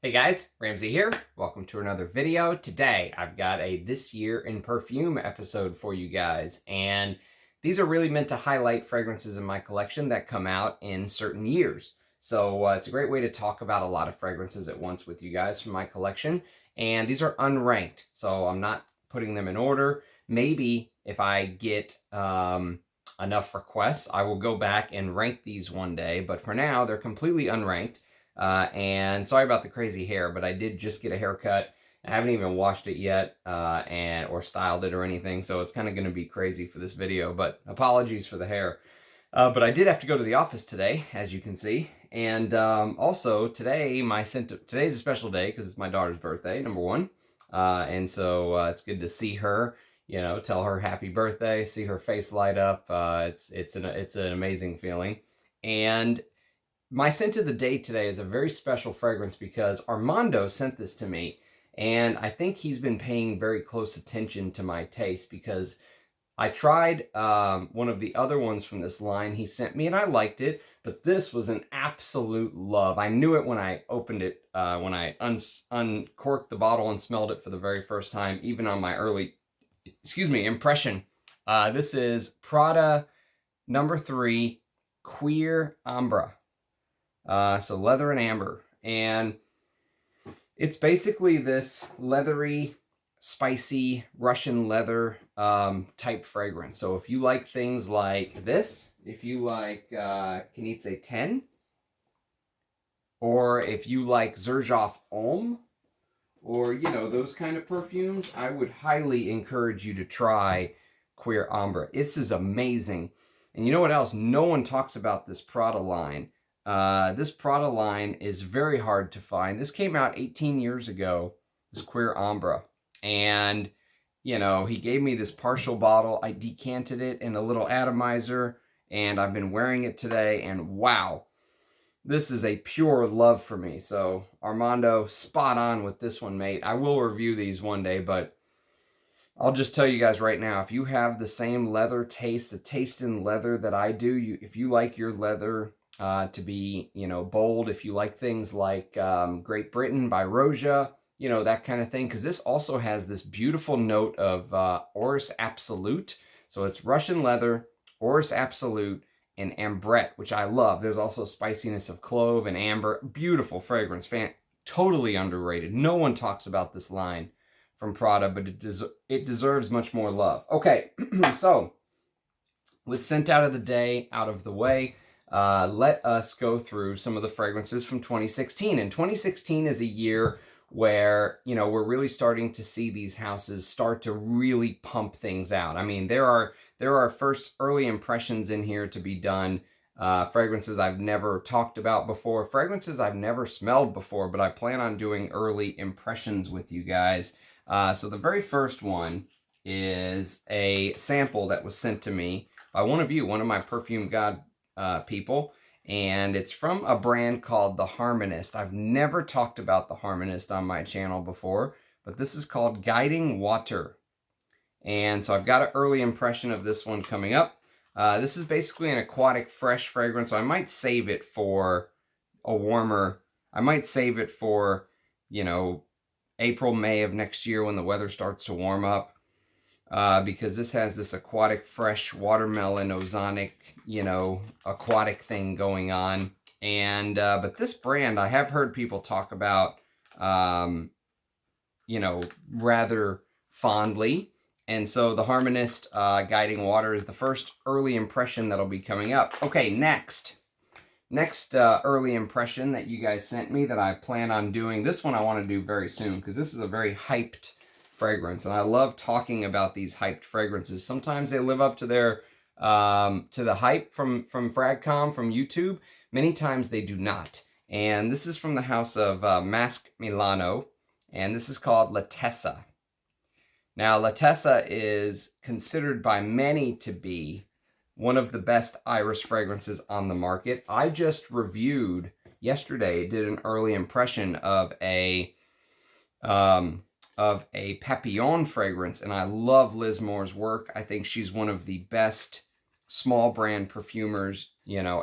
Hey guys, Ramsey here. Welcome to another video. Today I've got a This Year in Perfume episode for you guys, and these are really meant to highlight fragrances in my collection that come out in certain years. So it's a great way to talk about a lot of fragrances at once with you guys from my collection, and these are unranked, so I'm not putting them in order. Maybe if I get enough requests, I will go back and rank these one day, but for now they're completely unranked. And sorry about the crazy hair, but I did just get a haircut. I haven't even washed it yet or styled it or anything, so it's kind of going to be crazy for this video, but apologies for the hair. But I did have to go to the office today, as you can see. And also, today's a special day because it's my daughter's birthday, number one. And so it's good to see her, tell her happy birthday, see her face light up. It's an amazing feeling. And my scent of the day today is a very special fragrance because Armando sent this to me, and I think he's been paying very close attention to my taste because I tried one of the other ones from this line he sent me and I liked it, but this was an absolute love. I knew it when I opened it, when I uncorked the bottle and smelled it for the very first time, even on my early, impression. This is Prada number 3, Cuir Ambre. So leather and amber, and it's basically this leathery, spicy Russian leather type fragrance. So if you like things like this, if you like Knitze 10, or if you like Xerjoff Hommr, or those kind of perfumes, I would highly encourage you to try Cuir Ambre. This is amazing. And you know what else? No one talks about this Prada line. This Prada line is very hard to find. This came out 18 years ago, this Cuir Ambre. And, he gave me this partial bottle. I decanted it in a little atomizer, and I've been wearing it today, and wow, this is a pure love for me. So, Armando, spot on with this one, mate. I will review these one day, but I'll just tell you guys right now, if you have the same leather taste, the taste in leather that I do, if you like your leather to be, bold, if you like things like Great Britain by Roja, that kind of thing, because this also has this beautiful note of Orris Absolute. So it's Russian leather, Orris Absolute, and Ambrette, which I love. There's also spiciness of clove and amber. Beautiful fragrance, totally underrated. No one talks about this line from Prada, but it deserves much more love. Okay, so with scent out of the way, let us go through some of the fragrances from 2016. And 2016 is a year where, we're really starting to see these houses start to really pump things out. I mean, there are first early impressions in here to be done. Fragrances I've never talked about before, fragrances I've never smelled before, but I plan on doing early impressions with you guys. So the very first one is a sample that was sent to me by one of my Perfume God people, and it's from a brand called the Harmonist. I've never talked about the Harmonist on my channel before, but this is called Guiding Water. And so I've got an early impression of this one coming up. This is basically an aquatic fresh fragrance, so I might save it for a warmer, I might save it for, April, May of next year when the weather starts to warm up, because this has this aquatic, fresh, watermelon, ozonic, aquatic thing going on. And, but this brand, I have heard people talk about, rather fondly. And so the Harmonist Guiding Water is the first early impression that'll be coming up. Okay, next early impression that you guys sent me that I plan on doing. This one I want to do very soon because this is a very hyped fragrance, and I love talking about these hyped fragrances. Sometimes they live up to their to the hype from Fragcom, from YouTube. Many times they do not. And this is from the house of Masque Milano, and this is called Latessa. Now, Latessa is considered by many to be one of the best iris fragrances on the market. I just reviewed yesterday, did an early impression of a Papillon fragrance, and I love Liz Moore's work. I think she's one of the best small brand perfumers,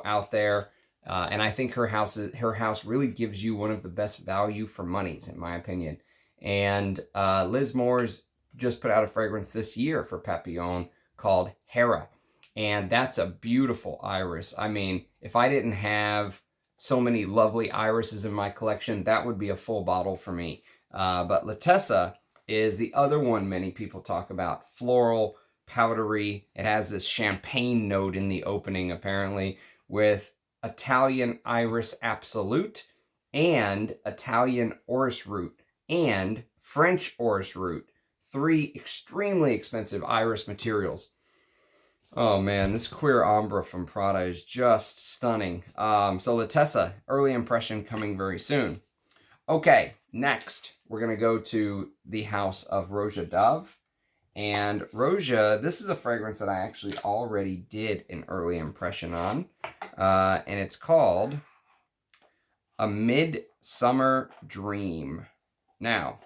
out there. And I think her house really gives you one of the best value for monies, in my opinion. And Liz Moore's just put out a fragrance this year for Papillon called Hera. And that's a beautiful iris. I mean, if I didn't have so many lovely irises in my collection, that would be a full bottle for me. But Latessa is the other one many people talk about. Floral, powdery. It has this champagne note in the opening, apparently, with Italian Iris Absolute and Italian Orris Root and French Orris Root. 3 extremely expensive iris materials. Oh man, this Cuir Ambre from Prada is just stunning. So Latessa, early impression coming very soon. Okay, next we're going to go to the house of Roja Dove. And Roja, this is a fragrance that I actually already did an early impression on. And it's called A Midsummer Dream. Now,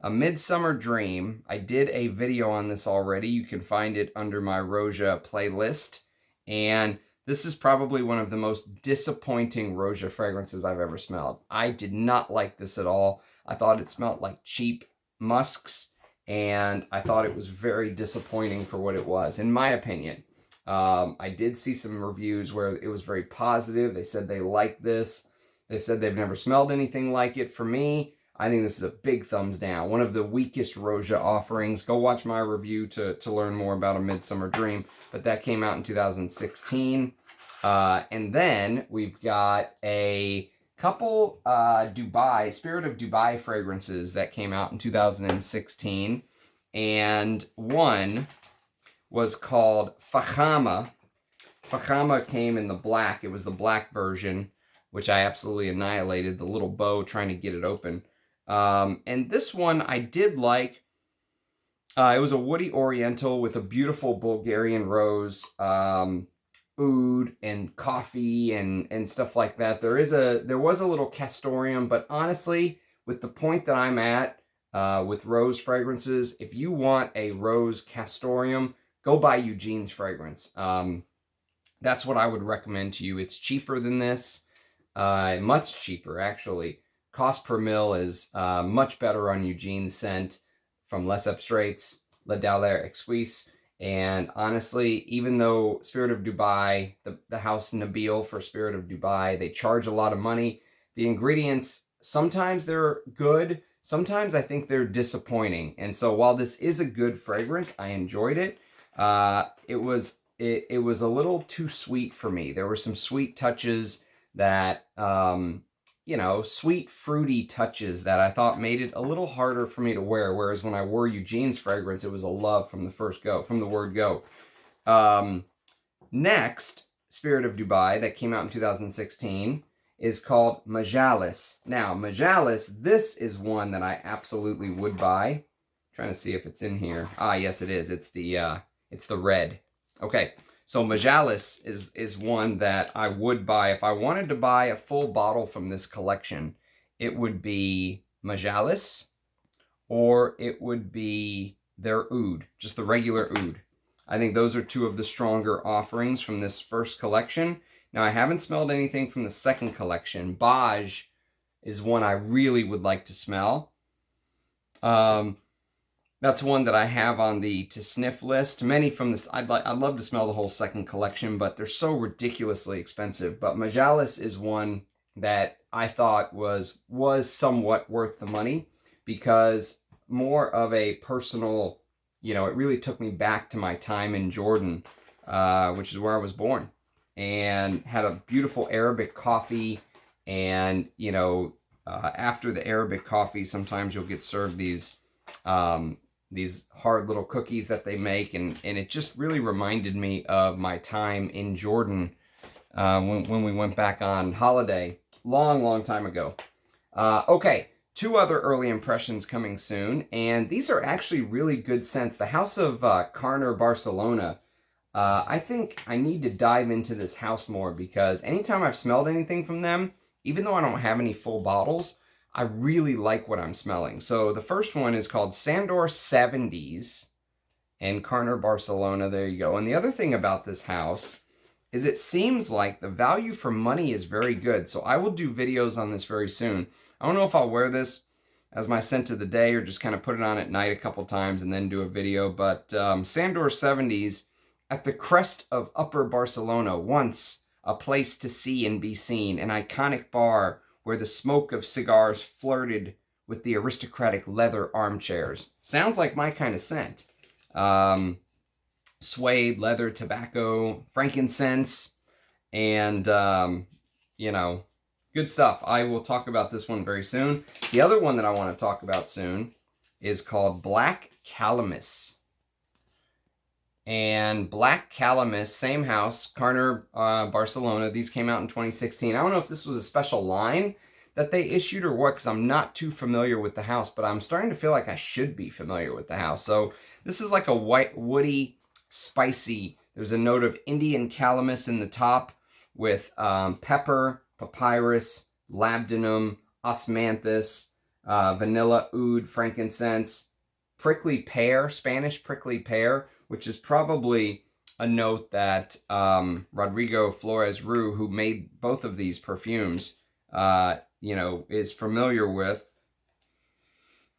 A Midsummer Dream, I did a video on this already. You can find it under my Roja playlist. And this is probably one of the most disappointing Roja fragrances I've ever smelled. I did not like this at all. I thought it smelled like cheap musks, and I thought it was very disappointing for what it was, in my opinion. I did see some reviews where it was very positive. They said they liked this. They said they've never smelled anything like it. For me, I think this is a big thumbs down. One of the weakest Roja offerings. Go watch my review to learn more about A Midsummer Dream. But that came out in 2016. And then we've got a couple Spirit of Dubai fragrances that came out in 2016. And one was called Fakhama. Fakhama came in the black. It was the black version, which I absolutely annihilated. The little bow trying to get it open. And this one I did like. It was a woody oriental with a beautiful Bulgarian rose, oud and coffee and stuff like that. There was a little castoreum, but honestly, with the point that I'm at with rose fragrances, if you want a rose castoreum, go buy Eugene's fragrance. That's what I would recommend to you. It's cheaper than this, much cheaper actually. Cost per mil is much better on Eugene's scent from Les Abstraits, La Dallaire Exquise. And honestly, even though Spirit of Dubai, the house Nabeel for Spirit of Dubai, they charge a lot of money. The ingredients, sometimes they're good. Sometimes I think they're disappointing. And so while this is a good fragrance, I enjoyed it. It was a little too sweet for me. There were some sweet touches that, sweet fruity touches that I thought made it a little harder for me to wear. Whereas when I wore Eugene's fragrance, it was a love from the word go. Next, Spirit of Dubai that came out in 2016 is called Majalis. Now, Majalis, this is one that I absolutely would buy. I'm trying to see if it's in here. Ah, yes, it is. It's the red. Okay. So Majalis is one that I would buy. If I wanted to buy a full bottle from this collection, it would be Majalis, or it would be their oud, just the regular oud. I think those are two of the stronger offerings from this first collection. Now, I haven't smelled anything from the second collection. Baj is one I really would like to smell. That's one that I have on the to sniff list. Many from this, I'd love to smell the whole second collection, but they're so ridiculously expensive. But Majalis is one that I thought was somewhat worth the money, because more of a personal, it really took me back to my time in Jordan, which is where I was born, and had a beautiful Arabic coffee. And, after the Arabic coffee, sometimes you'll get served these hard little cookies that they make, and it just really reminded me of my time in Jordan when we went back on holiday long time ago. Okay, 2 other early impressions coming soon, and these are actually really good scents. The house of Carner Barcelona. I think I need to dive into this house more, because anytime I've smelled anything from them, even though I don't have any full bottles, I really like what I'm smelling. So the first one is called Sandor 70s and Carner Barcelona. There you go. And the other thing about this house is it seems like the value for money is very good. So I will do videos on this very soon. I don't know if I'll wear this as my scent of the day or just kind of put it on at night a couple times and then do a video. But Sandor 70s at the crest of Upper Barcelona, once a place to see and be seen, an iconic bar where the smoke of cigars flirted with the aristocratic leather armchairs. Sounds like my kind of scent. Suede, leather, tobacco, frankincense, and, you know, good stuff. I will talk about this one very soon. The other one that I want to talk about soon is called Black Calamus. And Black Calamus, same house, Carner, Barcelona. These came out in 2016. I don't know if this was a special line that they issued or what, because I'm not too familiar with the house, but I'm starting to feel like I should be familiar with the house. So this is like a white, woody, spicy. There's a note of Indian calamus in the top with pepper, papyrus, labdanum, osmanthus, vanilla, oud, frankincense, prickly pear, Spanish prickly pear, which is probably a note that Rodrigo Flores Rue, who made both of these perfumes, you know, is familiar with.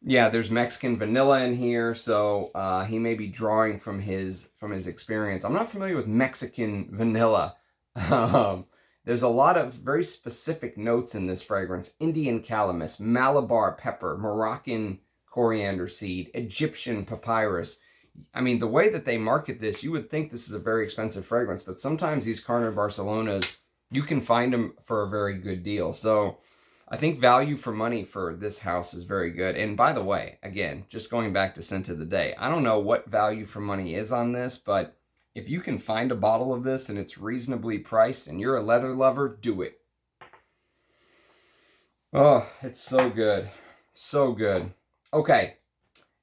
Yeah, there's Mexican vanilla in here, so he may be drawing from his experience. I'm not familiar with Mexican vanilla. There's a lot of very specific notes in this fragrance. Indian calamus, Malabar pepper, Moroccan coriander seed, Egyptian papyrus. I mean, the way that they market this, you would think this is a very expensive fragrance, but sometimes these Carner Barcelonas, you can find them for a very good deal. So I think value for money for this house is very good. And by the way, again, just going back to scent of the day, I don't know what value for money is on this, but if you can find a bottle of this and it's reasonably priced and you're a leather lover, do it. Oh, it's so good. So good. Okay.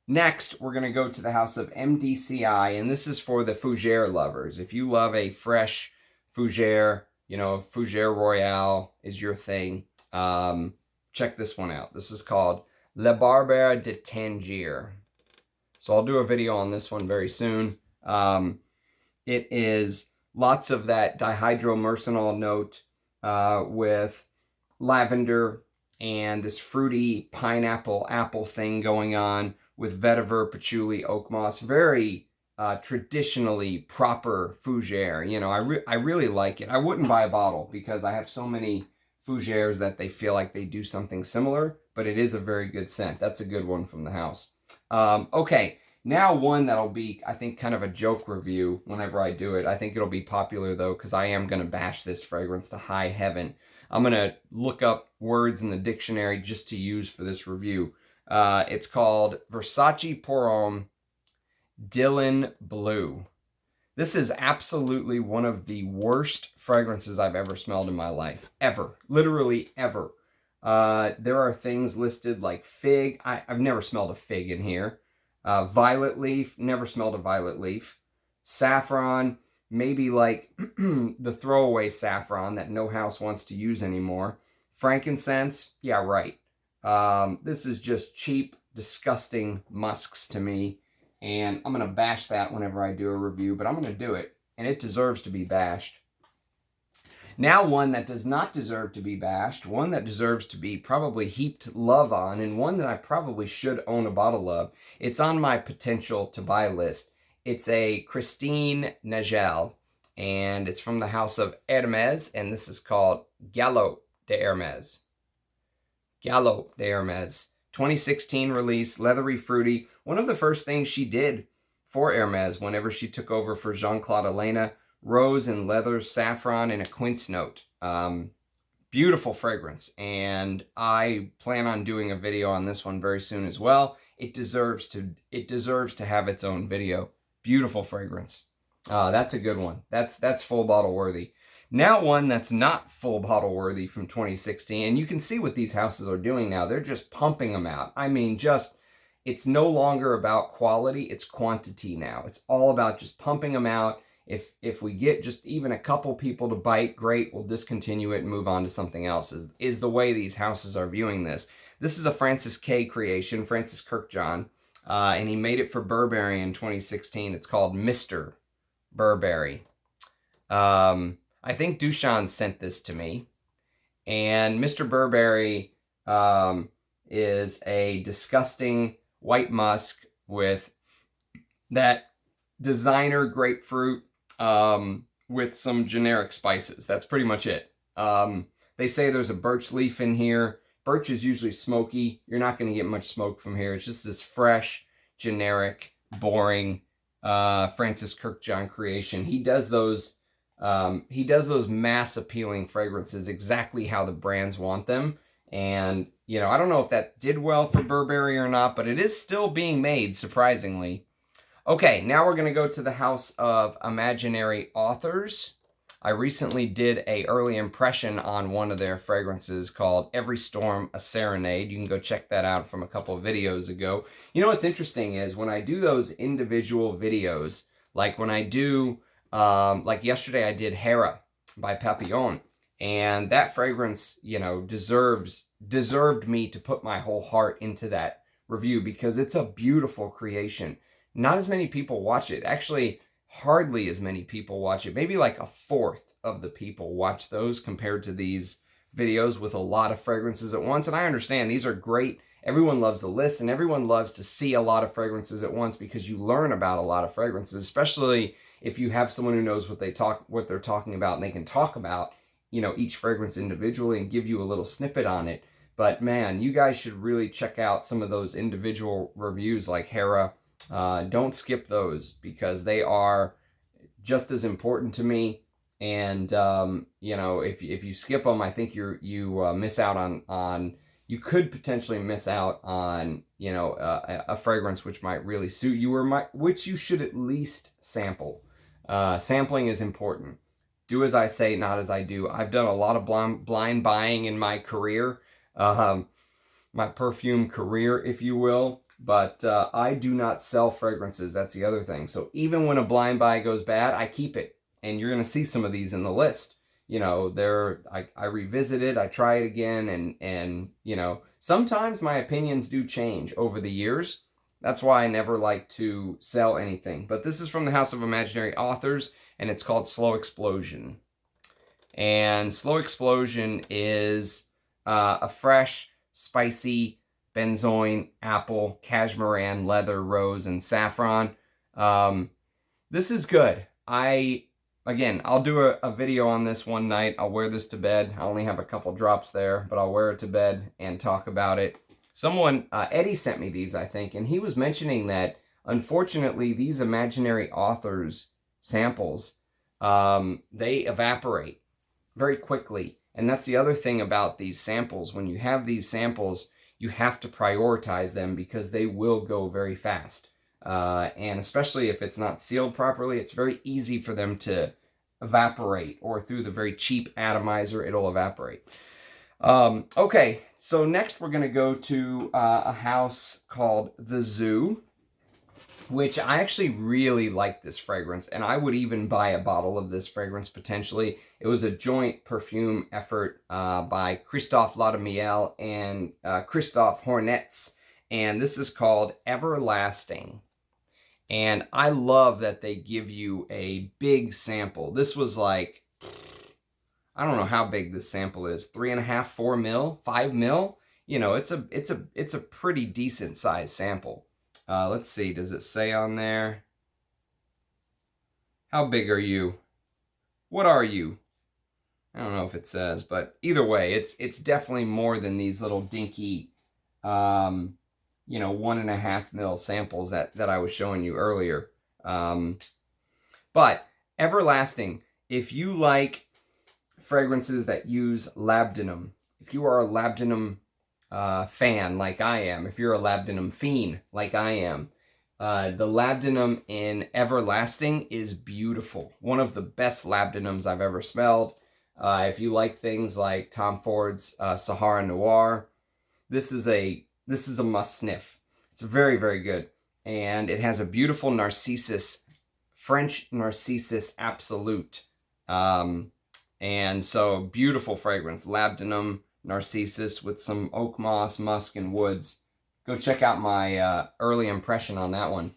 Next, we're going to go to the house of MDCI, and this is for the Fougere lovers. If you love a fresh Fougere, you know, Fougere Royale is your thing, check this one out. This is called Barbera De Tangier. So I'll do a video on this one very soon. It is lots of that dihydromercenol note with lavender and this fruity pineapple apple thing going on, with vetiver, patchouli, oak moss. Very traditionally proper Fougere. You know, I really like it. I wouldn't buy a bottle because I have so many Fougeres that they feel like they do something similar, but it is a very good scent. That's a good one from the house. Okay, now one that'll be, I think, kind of a joke review whenever I do it. I think it'll be popular, though, because I am going to bash this fragrance to high heaven. I'm going to look up words in the dictionary just to use for this review. It's called Versace Pour Homme Dylan Blue. This is absolutely one of the worst fragrances I've ever smelled in my life. Ever. Literally ever. There are things listed like fig. I've never smelled a fig in here. Violet leaf. Never smelled a violet leaf. Saffron. Maybe like the throwaway saffron that no house wants to use anymore. Frankincense. Yeah, right. This is just cheap, disgusting musks to me, and I'm going to bash that whenever I do a review, but I'm going to do it, and it deserves to be bashed. Now one that does not deserve to be bashed, one that deserves to be probably heaped love on, and one that I probably should own a bottle of. It's on my potential to buy list. It's a Christine Nagel, and it's from the house of Hermès, and this is called Galop de Hermès. Galop de Hermès, 2016 release, leathery, fruity. One of the first things she did for Hermès whenever she took over for Jean-Claude Elena, rose and leather, saffron, and a quince note. Beautiful fragrance, and I plan on doing a video on this one very soon as well. It deserves to have its own video. Beautiful fragrance. That's a good one. That's full bottle worthy. Now one that's not full bottle worthy from 2016, and you can see what these houses are doing now. They're just pumping them out. I mean, it's no longer about quality, it's quantity now. It's all about just pumping them out. If we get just even a couple people to bite, great, we'll discontinue it and move on to something else, is the way these houses are viewing this. This is a Francis K creation, Francis Kirkjohn, and he made it for Burberry in 2016. It's called Mr. Burberry. I think Dushan sent this to me. And Mr. Burberry is a disgusting white musk with that designer grapefruit with some generic spices. That's pretty much it. They say there's a birch leaf in here. Birch is usually smoky. You're not going to get much smoke from here. It's just this fresh, generic, boring Francis Kirkjohn creation. He does those mass appealing fragrances exactly how the brands want them. And, you know, I don't know if that did well for Burberry or not, but it is still being made, surprisingly. Okay, now we're going to go to the house of imaginary authors. I recently did a early impression on one of their fragrances called Every Storm a Serenade. You can go check that out from a couple of videos ago. You know what's interesting is when I do those individual videos, like when I do, like yesterday I did Hera by Papillon, and that fragrance, you know, deserved me to put my whole heart into that review because it's a beautiful creation. Not as many people watch it. Actually, hardly as many people watch it. Maybe like a fourth of the people watch those compared to these videos with a lot of fragrances at once. And I understand these are great. Everyone loves a list and everyone loves to see a lot of fragrances at once because you learn about a lot of fragrances, especially if you have someone who knows what they're talking about and they can talk about, you know, each fragrance individually and give you a little snippet on it. But man, you guys should really check out some of those individual reviews like Hera. Don't skip those because they are just as important to me. And you know, if you skip them, I think you miss out on you could potentially miss out on, you know, a fragrance which might really suit you or which you should at least sample. Sampling is important. Do as I say, not as I do. I've done a lot of blind buying in my career, my perfume career, if you will. But I do not sell fragrances. That's the other thing. So even when a blind buy goes bad, I keep it. And you're going to see some of these in the list. You know, I revisit it, I try it again, and you know, sometimes my opinions do change over the years. That's why I never like to sell anything. But this is from the House of Imaginary Authors, and it's called Slow Explosion. And Slow Explosion is a fresh, spicy benzoin, apple, cashmeran, leather, rose, and saffron. This is good. Again, I'll do a video on this one night. I'll wear this to bed. I only have a couple drops there, but I'll wear it to bed and talk about it. Someone, Eddie sent me these, I think, and he was mentioning that, unfortunately, these imaginary authors samples, they evaporate very quickly. And that's the other thing about these samples. When you have these samples, you have to prioritize them because they will go very fast. And especially if it's not sealed properly, it's very easy for them to evaporate, or through the very cheap atomizer, it'll evaporate. Okay, so next we're going to go to a house called The Zoo, which I actually really like this fragrance, and I would even buy a bottle of this fragrance potentially. It was a joint perfume effort by Christophe Laudamiel and Christophe Hornets, and this is called Everlasting. And I love that they give you a big sample. This was like, I don't know how big this sample is, 3.5, 4 mil, 5 mil. You know, it's a pretty decent sized sample. Let's see, does it say on there? How big are you? What are you? I don't know if it says, but either way, it's definitely more than these little dinky, you know, 1.5 mil samples that I was showing you earlier. But Everlasting, if you like fragrances that use labdanum, if you are a labdanum fan like I am, if you're a labdanum fiend like I am, the labdanum in Everlasting is beautiful. One of the best labdanums I've ever smelled. If you like things like Tom Ford's Sahara Noir, this is a must sniff. It's very, very good. And it has a beautiful Narcissus, French Narcissus Absolute. And so beautiful fragrance, labdanum, Narcissus with some oak moss, musk, and woods. Go check out my early impression on that one.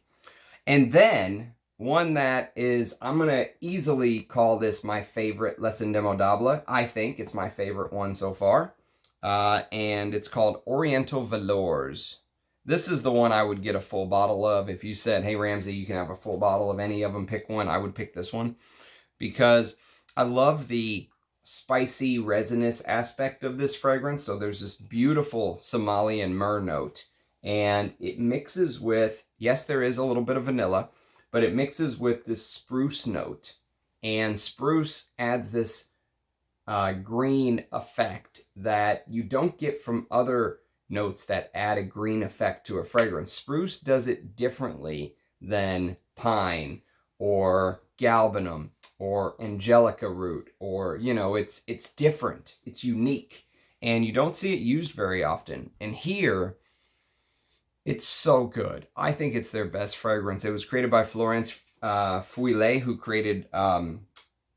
And then one that is, I'm going to easily call this my favorite Les Indemodables. I think it's my favorite one so far. And it's called Oriental Velours. This is the one I would get a full bottle of. If you said, hey, Ramsey, you can have a full bottle of any of them, pick one, I would pick this one. Because I love the spicy, resinous aspect of this fragrance. So there's this beautiful Somalian myrrh note. And it mixes with, yes, there is a little bit of vanilla, but it mixes with this spruce note. And spruce adds this green effect that you don't get from other notes that add a green effect to a fragrance. Spruce does it differently than pine or galbanum or angelica root, or, you know, it's different, it's unique, and you don't see it used very often. And here, it's so good. I think it's their best fragrance. It was created by Florence Fouillet, who created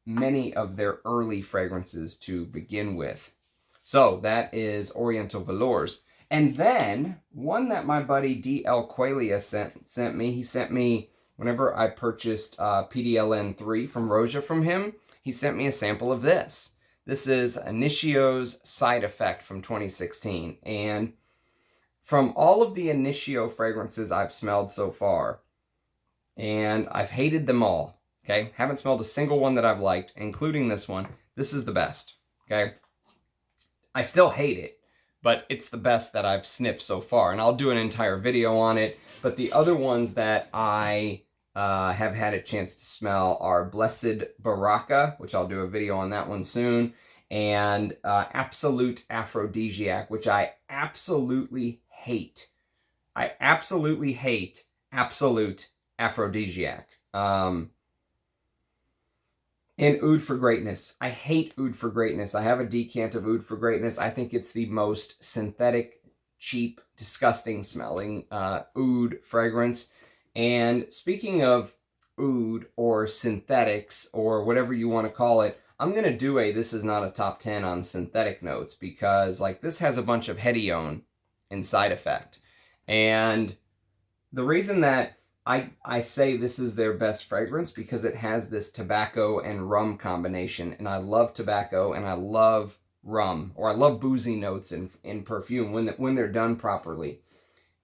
many of their early fragrances to begin with. So that is Oriental Velours. And then one that my buddy D.L. Qualia sent me. He sent me, whenever I purchased PDLN3 from Roja from him, he sent me a sample of this. This is Initio's Side Effect from 2016. And from all of the Initio fragrances I've smelled so far, and I've hated them all, okay? Haven't smelled a single one that I've liked, including this one. This is the best, okay? I still hate it, but it's the best that I've sniffed so far, and I'll do an entire video on it. But the other ones that I have had a chance to smell are Blessed Baraka, which I'll do a video on that one soon, and Absolute Aphrodisiac, which I absolutely hate. I absolutely hate Absolute Aphrodisiac. And Oud for Greatness. I hate Oud for Greatness. I have a decant of Oud for Greatness. I think it's the most synthetic, cheap, disgusting smelling oud fragrance. And speaking of oud or synthetics or whatever you want to call it, I'm going to do a this is not a top 10 on synthetic notes, because like this has a bunch of hedione in side effect. And the reason that I say this is their best fragrance, because it has this tobacco and rum combination. And I love tobacco and I love rum, or I love boozy notes in perfume when they're done properly.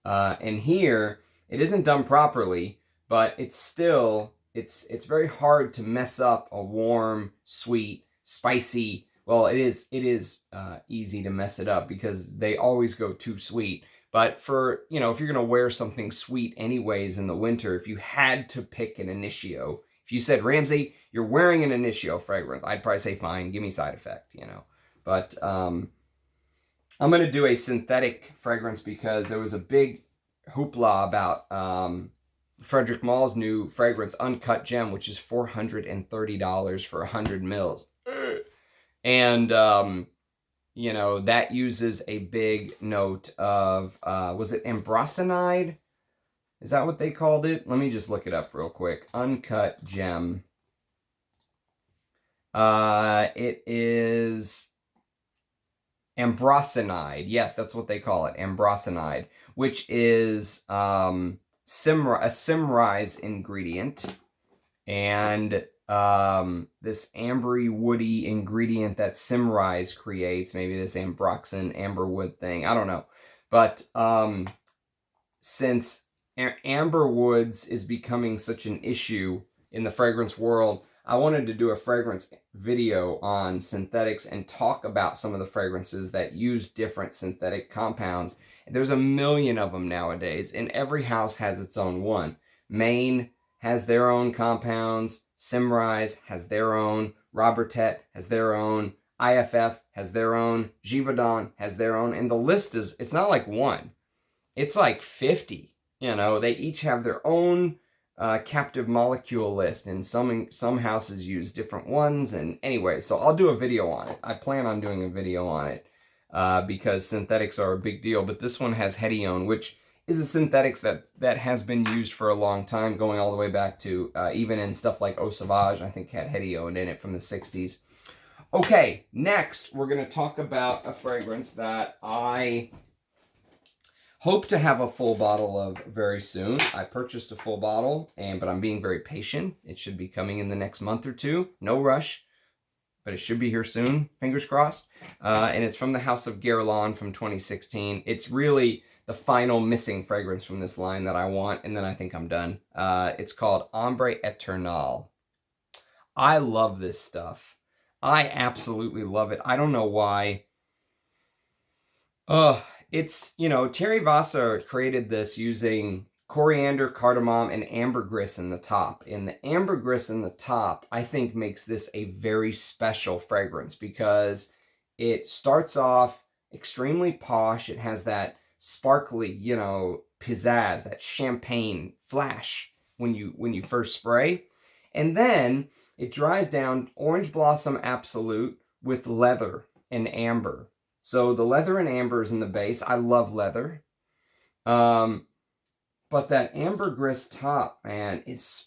And here, it isn't done properly, but it's still, it's very hard to mess up a warm, sweet, spicy, well, it is easy to mess it up because they always go too sweet. But for, you know, if you're going to wear something sweet anyways in the winter, if you had to pick an Initio, if you said, Ramsey, you're wearing an Initio fragrance, I'd probably say, fine, give me Side Effect, you know. But I'm going to do a synthetic fragrance because there was a big hoopla about Frederic Mall's new fragrance, Uncut Gem, which is $430 for 100 mils. And, you know, that uses a big note of, was it ambrosinide? Is that what they called it? Let me just look it up real quick. Uncut Gem. It is ambrosinide. Yes, that's what they call it. Ambrosinide, which is a Symrise ingredient. And this ambery woody ingredient that Symrise creates, maybe this ambroxan amberwood thing, I don't know. But since amber woods is becoming such an issue in the fragrance world, I wanted to do a fragrance video on synthetics and talk about some of the fragrances that use different synthetic compounds. There's a million of them nowadays, and every house has its own one. Maine has their own compounds, Symrise has their own, Robertet has their own, IFF has their own, Givaudan has their own, and the list is, it's not like one, it's like 50. You know, they each have their own captive molecule list, and some houses use different ones. And anyway, so I'll do a video on it. I plan on doing a video on it because synthetics are a big deal. But this one has hedione, which is a synthetics that has been used for a long time, going all the way back to even in stuff like Eau Sauvage, I think had hedione in it from the 60s. Okay, next we're going to talk about a fragrance that I Hope to have a full bottle of very soon. I purchased a full bottle, but I'm being very patient. It should be coming in the next month or two. No rush, but it should be here soon. Fingers crossed. And it's from the House of Guerlain from 2016. It's really the final missing fragrance from this line that I want, and then I think I'm done. It's called Ombre Eternal. I love this stuff. I absolutely love it. I don't know why. It's, Thierry Vassar created this using coriander, cardamom, and ambergris in the top. And the ambergris in the top, I think, makes this a very special fragrance because it starts off extremely posh. It has that sparkly, pizzazz, that champagne flash when you first spray. And then it dries down orange blossom absolute with leather and amber. So the leather and amber is in the base. I love leather. But that ambergris top, man, is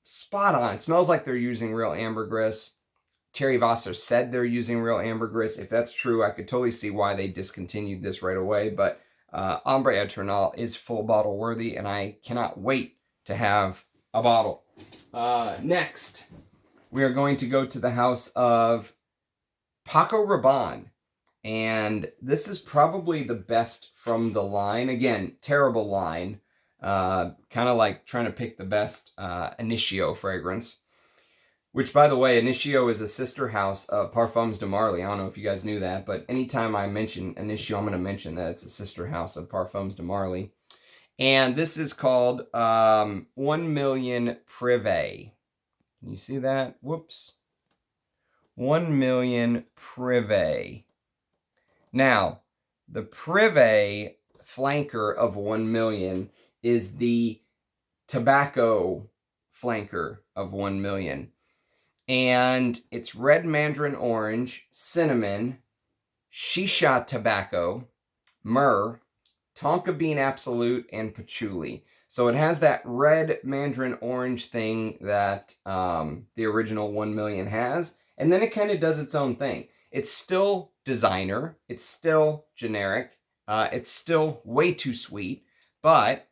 spot on. It smells like they're using real ambergris. Thierry Vassar said they're using real ambergris. If that's true, I could totally see why they discontinued this right away. But Ombre Eternal is full bottle worthy, and I cannot wait to have a bottle. Next, we are going to go to the house of Paco Rabanne. And this is probably the best from the line. Again, terrible line. Kind of like trying to pick the best Initio fragrance. Which, by the way, Initio is a sister house of Parfums de Marly. I don't know if you guys knew that, but anytime I mention Initio, I'm going to mention that it's a sister house of Parfums de Marly. And this is called 1 Million Privé. Can you see that? Whoops. 1 Million Privé. Now, the Privé flanker of 1 million is the tobacco flanker of 1 million. And it's red mandarin orange, cinnamon, shisha tobacco, myrrh, tonka bean absolute, and patchouli. So it has that red mandarin orange thing that the original 1 million has. And then it kind of does its own thing. It's still designer. It's still generic. It's still way too sweet. But,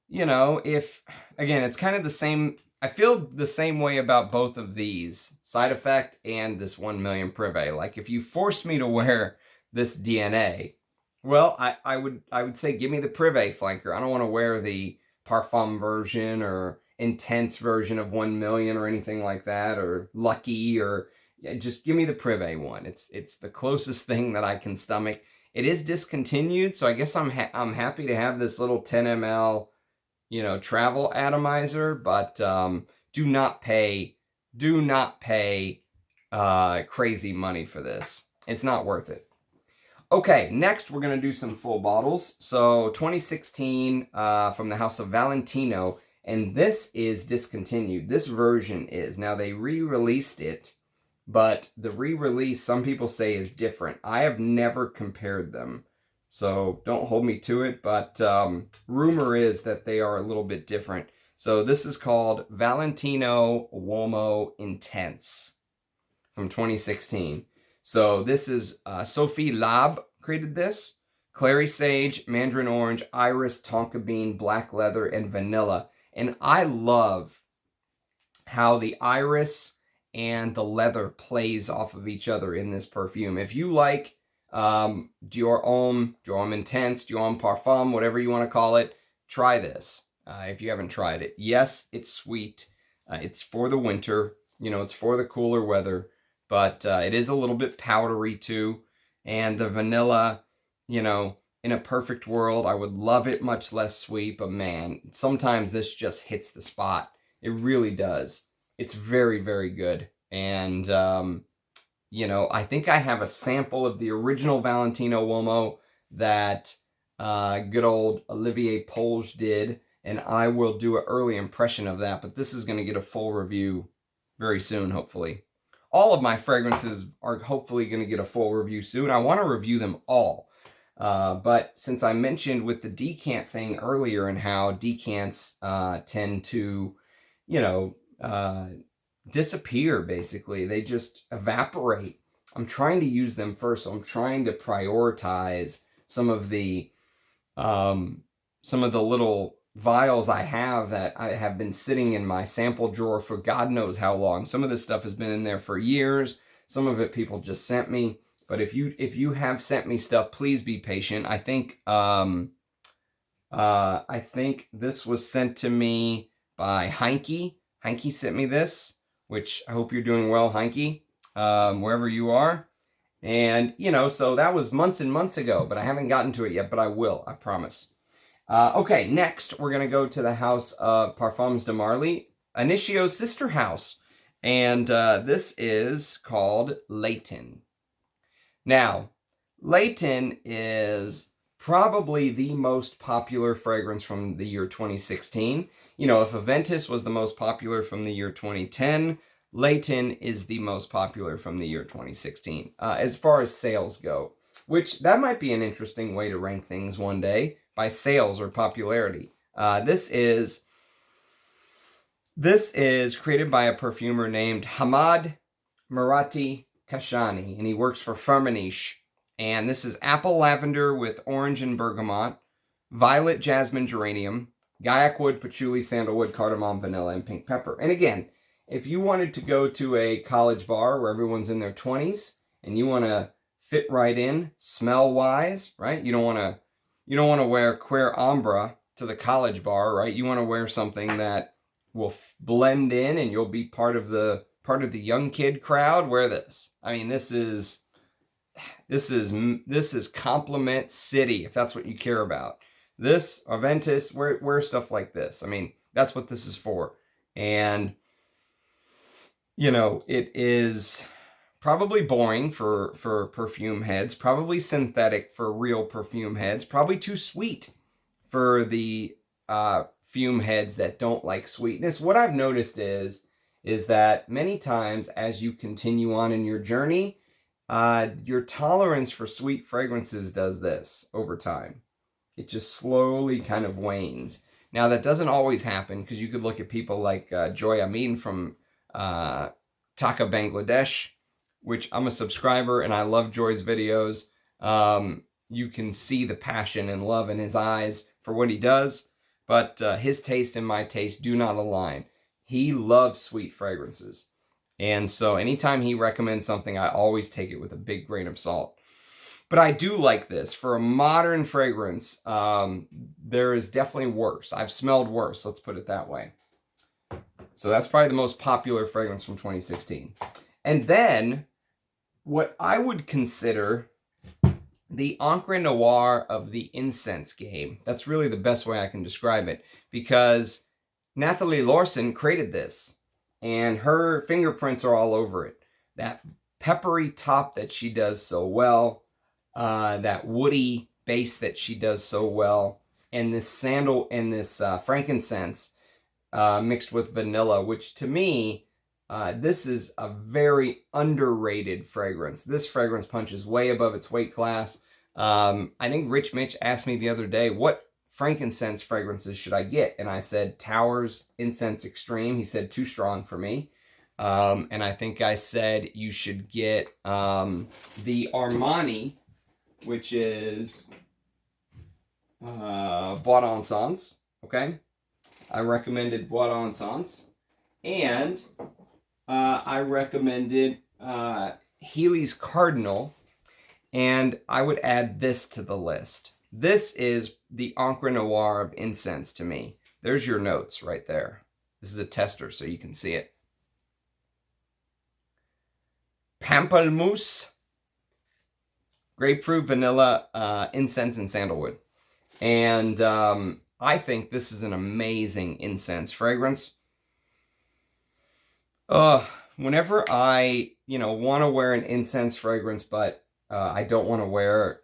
it's kind of the same. I feel the same way about both of these, Side Effect and this 1 Million Privé. Like, if you forced me to wear this DNA, well, I would say give me the Privé flanker. I don't want to wear the Parfum version or intense version of 1 million or anything like that, or Lucky, or just give me the Privé one. It's the closest thing that I can stomach. It is discontinued, so I guess I'm happy to have this little 10 ml, travel atomizer, but do not pay crazy money for this. It's not worth it. Okay, next we're going to do some full bottles. So 2016 from the house of Valentino, and this is discontinued. This version is. Now they re-released it, but the re-release, some people say, is different. I have never compared them, so don't hold me to it, but rumor is that they are a little bit different. So this is called Valentino Uomo Intense from 2016. So this is Sophie Lab created this. Clary Sage, Mandarin Orange, Iris, Tonka Bean, Black Leather, and Vanilla. And I love how the Iris and the leather plays off of each other in this perfume. If you like Dior Homme Intense, Dior Homme Parfum, whatever you want to call it, try this if you haven't tried it. Yes, it's sweet. It's for the winter. It's for the cooler weather. But it is a little bit powdery too. And the vanilla, in a perfect world, I would love it much less sweet. But man, sometimes this just hits the spot. It really does. It's very, very good. And, I think I have a sample of the original Valentino Uomo that good old Olivier Polge did. And I will do an early impression of that. But this is going to get a full review very soon, hopefully. All of my fragrances are hopefully going to get a full review soon. I want to review them all. But since I mentioned with the decant thing earlier and how decants tend to, disappear, basically. They just evaporate. I'm trying to use them first, so I'm trying to prioritize some of the some of the little vials I have that I have been sitting in my sample drawer for God knows how long. Some of this stuff has been in there for years. Some of it people just sent me. But if you have sent me stuff, please be patient. I think this was sent to me by Heinke. Heinke sent me this, which I hope you're doing well, Heinke, wherever you are. And, you know, so that was months and months ago, but I haven't gotten to it yet, but I will, I promise. Okay, next we're going to go to the house of Parfums de Marly, Initio's sister house. And this is called Leighton. Now, Leighton is probably the most popular fragrance from the year 2016. You know, if Aventus was the most popular from the year 2010, Leighton is the most popular from the year 2016, as far as sales go. Which, that might be an interesting way to rank things one day, by sales or popularity. This is created by a perfumer named Hamad Murati Kashani, and he works for Firmenich. And this is apple lavender with orange and bergamot, violet jasmine geranium, guaiac wood, patchouli, sandalwood, cardamom, vanilla, and pink pepper. And again, if you wanted to go to a college bar where everyone's in their 20s and you want to fit right in, smell-wise, right? You don't want to wear Cuir Ambre to the college bar, right? You want to wear something that will blend in and you'll be part of the young kid crowd. Wear this. I mean, this is compliment city, if that's what you care about. This, Aventus, wear stuff like this. I mean, that's what this is for. And, you know, it is probably boring for perfume heads, probably synthetic for real perfume heads, probably too sweet for the fume heads that don't like sweetness. What I've noticed is that many times as you continue on in your journey, your tolerance for sweet fragrances does this over time. It just slowly kind of wanes. Now, that doesn't always happen, because you could look at people like Joy Amin from Dhaka, Bangladesh, which I'm a subscriber and I love Joy's videos. You can see the passion and love in his eyes for what he does, but his taste and my taste do not align. He loves sweet fragrances. And so anytime he recommends something, I always take it with a big grain of salt. But I do like this. For a modern fragrance, there is definitely worse. I've smelled worse, let's put it that way. So that's probably the most popular fragrance from 2016. And then, what I would consider the Encre Noire of the incense game. That's really the best way I can describe it. Because Nathalie Lorson created this. And her fingerprints are all over it. That peppery top that she does so well. That woody base that she does so well. And this sandal and this frankincense mixed with vanilla. Which to me, this is a very underrated fragrance. This fragrance punches way above its weight class. I think Rich Mitch asked me the other day, what frankincense fragrances should I get? And I said Towers Incense Extreme. He said too strong for me. And I think I said you should get the Armani, which is Bois d'Encens. Okay, I recommended Bois d'Encens, and I recommended Healy's Cardinal, and I would add this to the list. This is the Encre Noire of incense to me. There's your notes right there. This is a tester so you can see it. Pamplemousse, grapefruit, vanilla, incense, and sandalwood. And I think this is an amazing incense fragrance. Whenever I, want to wear an incense fragrance, but I don't want to wear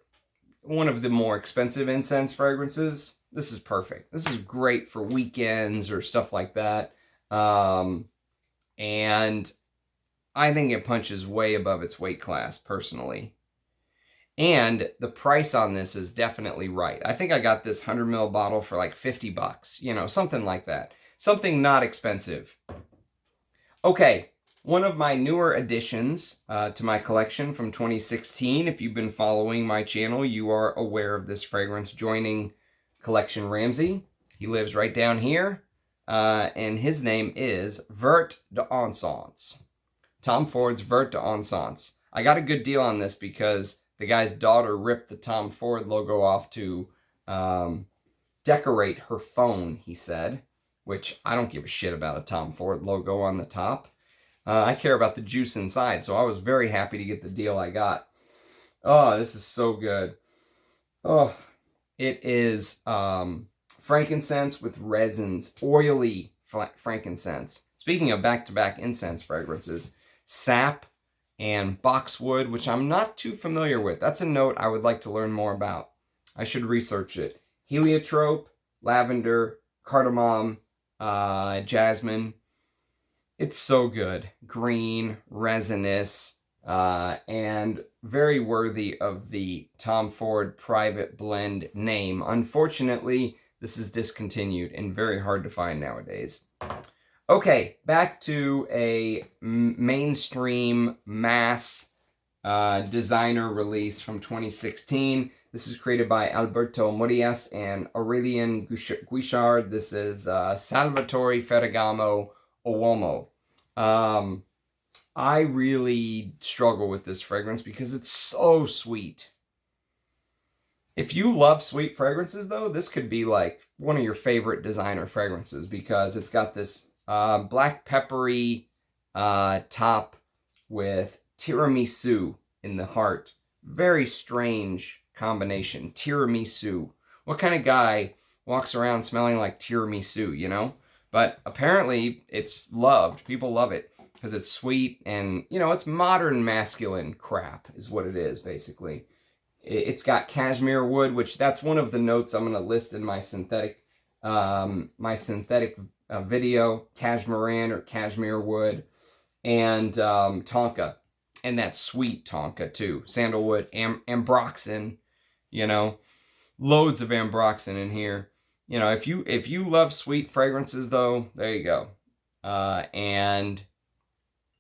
one of the more expensive incense fragrances, this is perfect. This is great for weekends or stuff like that. And I think it punches way above its weight class, personally. And the price on this is definitely right. I think I got this 100 ml bottle for like $50, something like that. Something not expensive. Okay, one of my newer additions to my collection from 2016. If you've been following my channel, you are aware of this fragrance joining collection Ramsey. He lives right down here. And his name is Vert d'Encens. Tom Ford's Vert d'Encens. I got a good deal on this because the guy's daughter ripped the Tom Ford logo off to decorate her phone, he said, which I don't give a shit about a Tom Ford logo on the top. I care about the juice inside, so I was very happy to get the deal I got. Oh, this is so good. Oh, it is frankincense with resins, oily frankincense. Speaking of back-to-back incense fragrances, sap and boxwood, which I'm not too familiar with. That's a note I would like to learn more about. I should research it. Heliotrope, lavender, cardamom, jasmine. It's so good. Green, resinous, and very worthy of the Tom Ford Private Blend name. Unfortunately, this is discontinued and very hard to find nowadays. Okay, back to a mainstream mass designer release from 2016. This is created by Alberto Morias and Aurelien Guichard. This is Salvatore Ferragamo Uomo. I really struggle with this fragrance because it's so sweet. If you love sweet fragrances, though, this could be like one of your favorite designer fragrances because it's got this black peppery top with tiramisu in the heart. Very strange combination. Tiramisu. What kind of guy walks around smelling like tiramisu, you know? But apparently it's loved. People love it because it's sweet and, you know, it's modern masculine crap is what it is, basically. It's got cashmere wood, which that's one of the notes I'm going to list in my synthetic video, cashmeran or cashmere wood, and tonka, and that sweet tonka too, sandalwood, ambroxan, you know, loads of ambroxan in here. You know, if you love sweet fragrances, though, there you go. And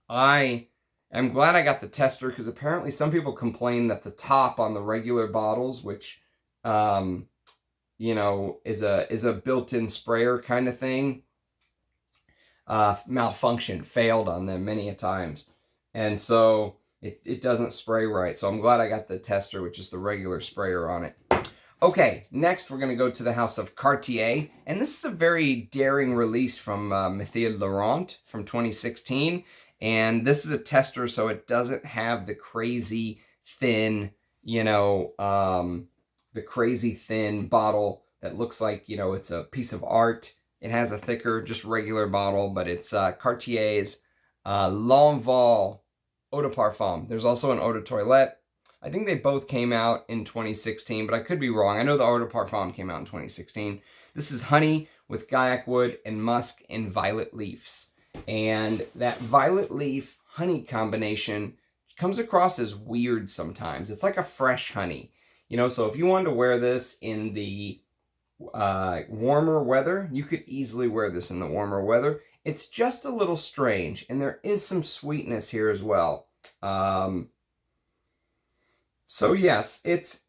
I am glad I got the tester because apparently some people complain that the top on the regular bottles, which you know, is a built-in sprayer kind of thing, malfunctioned, failed on them many a times. And so it doesn't spray right. So I'm glad I got the tester, which is the regular sprayer on it. Okay, next we're going to go to the house of Cartier. And this is a very daring release from Mathilde Laurent from 2016. And this is a tester, so it doesn't have the crazy thin, you know, the crazy thin bottle that looks like, you know, it's a piece of art. It has a thicker, just regular bottle, but it's Cartier's L'Envol Eau de Parfum. There's also an Eau de Toilette. I think they both came out in 2016, but I could be wrong. I know the Eau de Parfum came out in 2016. This is honey with gaiac wood and musk and violet leaves. And that violet leaf honey combination comes across as weird sometimes. It's like a fresh honey. You know, so if you wanted to wear this in the warmer weather, you could easily wear this in the warmer weather. It's just a little strange, and there is some sweetness here as well. So yes, it's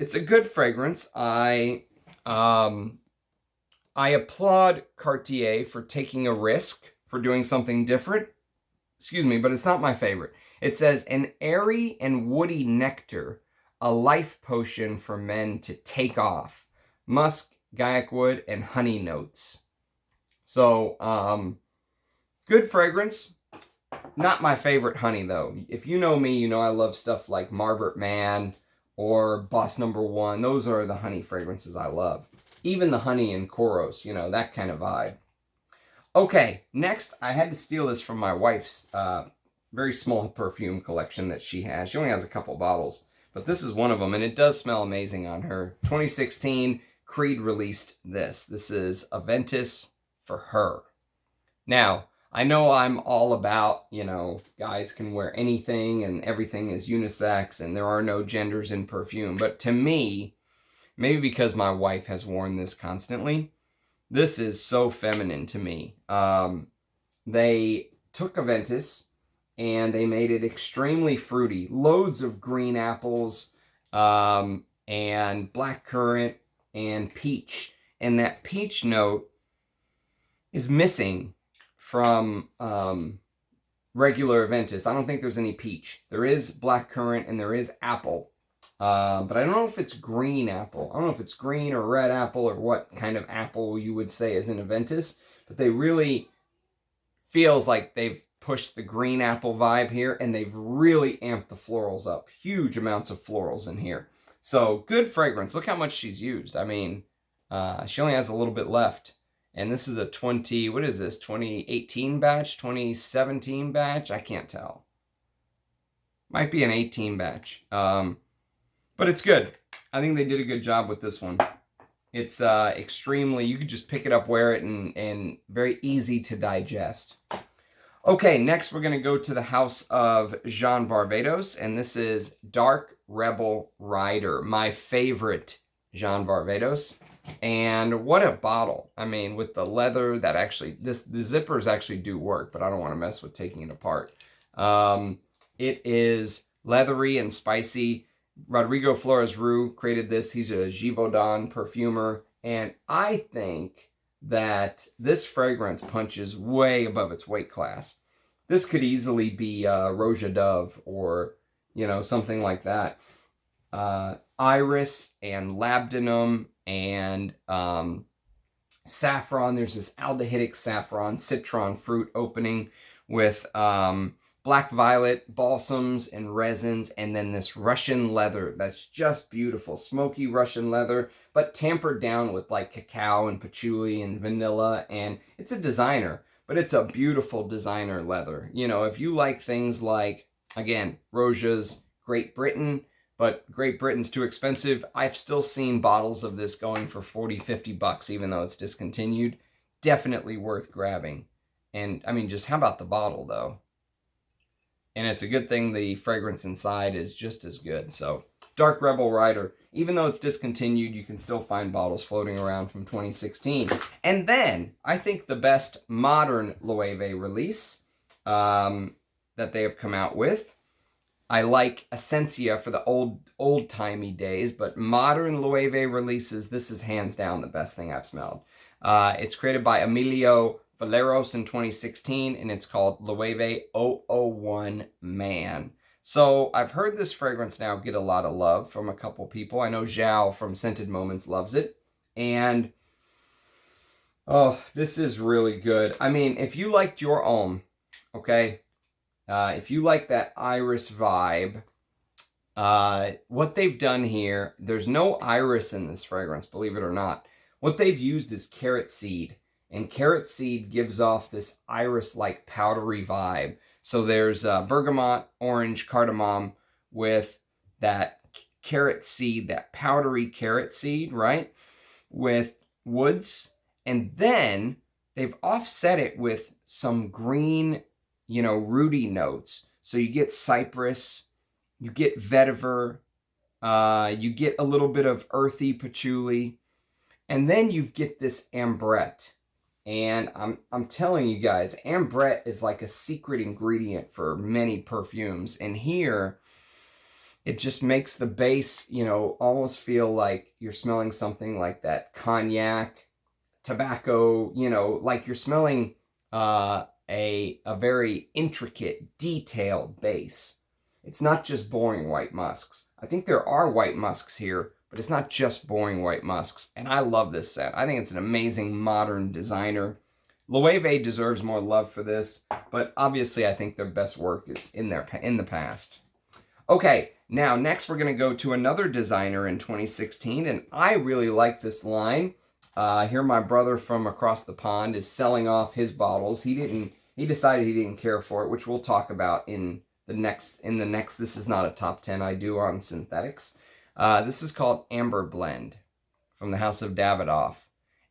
a good fragrance. I applaud Cartier for taking a risk, for doing something different. Excuse me, but it's not my favorite. It says, an airy and woody nectar, a life potion for men to take off. Musk, gaiac wood, and honey notes. So, good fragrance. Not my favorite honey, though. If you know me, you know I love stuff like Marbert Man or Boss No. 1. Those are the honey fragrances I love. Even the honey in Koros, you know, that kind of vibe. Okay, next, I had to steal this from my wife's very small perfume collection that she has. She only has a couple bottles, but this is one of them, and it does smell amazing on her. 2016, Creed released this. This is Aventus for Her. Now, I know I'm all about, you know, guys can wear anything and everything is unisex and there are no genders in perfume, but to me, maybe because my wife has worn this constantly, this is so feminine to me. They took Aventus and they made it extremely fruity. Loads of green apples and black currant and peach. And that peach note is missing from regular Aventus. I don't think there's any peach. There is blackcurrant and there is apple. But I don't know if it's green apple. I don't know if it's green or red apple or what kind of apple you would say is in Aventus. But they really feels like they've pushed the green apple vibe here, and they've really amped the florals up. Huge amounts of florals in here. So good fragrance. Look how much she's used. I mean, she only has a little bit left. And this is a 2018 batch, 2017 batch? I can't tell. Might be an 18 batch. But it's good. I think they did a good job with this one. It's extremely, you could just pick it up, wear it, and very easy to digest. Okay, next we're going to go to the house of Jean Varvatos, and this is Dark Rebel Rider, my favorite Jean Varvatos. And what a bottle. I mean, with the leather that actually, the zippers actually do work, but I don't want to mess with taking it apart. It is leathery and spicy. Rodrigo Flores Roux created this. He's a Givaudan perfumer, and I think that this fragrance punches way above its weight class. This could easily be Roja Dove or, you know, something like that. Iris and labdanum and saffron. There's this aldehydic saffron, citron fruit opening with black violet, balsams, and resins, and then this Russian leather that's just beautiful. Smoky Russian leather, but tampered down with like cacao and patchouli and vanilla, and it's a designer, but it's a beautiful designer leather. You know, if you like things like, again, Roja's Great Britain, but Great Britain's too expensive, I've still seen bottles of this going for 40, 50 bucks, even though it's discontinued. Definitely worth grabbing. And, I mean, just how about the bottle, though? And it's a good thing the fragrance inside is just as good. So, Dark Rebel Rider. Even though it's discontinued, you can still find bottles floating around from 2016. And then, I think the best modern Loewe release that they have come out with. I like Essentia for the old-timey days, but modern Loewe releases, this is hands down the best thing I've smelled. It's created by Emilio Valeros in 2016, and it's called Loewe 001 Man. So I've heard this fragrance now get a lot of love from a couple people. I know Zhao from Scented Moments loves it. And, oh, this is really good. I mean, if you liked your Hommr, okay, if you like that iris vibe, what they've done here, there's no iris in this fragrance, believe it or not. What they've used is carrot seed. And carrot seed gives off this iris-like powdery vibe. So there's bergamot, orange, cardamom with that carrot seed, that powdery carrot seed, right? With woods. And then they've offset it with some green, you know, rooty notes. So you get cypress, you get vetiver, you get a little bit of earthy patchouli. And then you get this ambrette. And I'm telling you guys, ambrette is like a secret ingredient for many perfumes. And here, it just makes the base, you know, almost feel like you're smelling something like that cognac, tobacco, you know, like you're smelling a very intricate, detailed base. It's not just boring white musks. I think there are white musks here, but it's not just boring white musks. And I love this scent. I think it's an amazing modern designer. Loewe deserves more love for this, but obviously I think their best work is in the past. Okay, now next we're going to go to another designer in 2016, and I really like this line. Here my brother from across the pond is selling off his bottles. He decided he didn't care for it, which we'll talk about in the next, this is not a top 10 I do on synthetics. This is called Amber Blend from the house of Davidoff.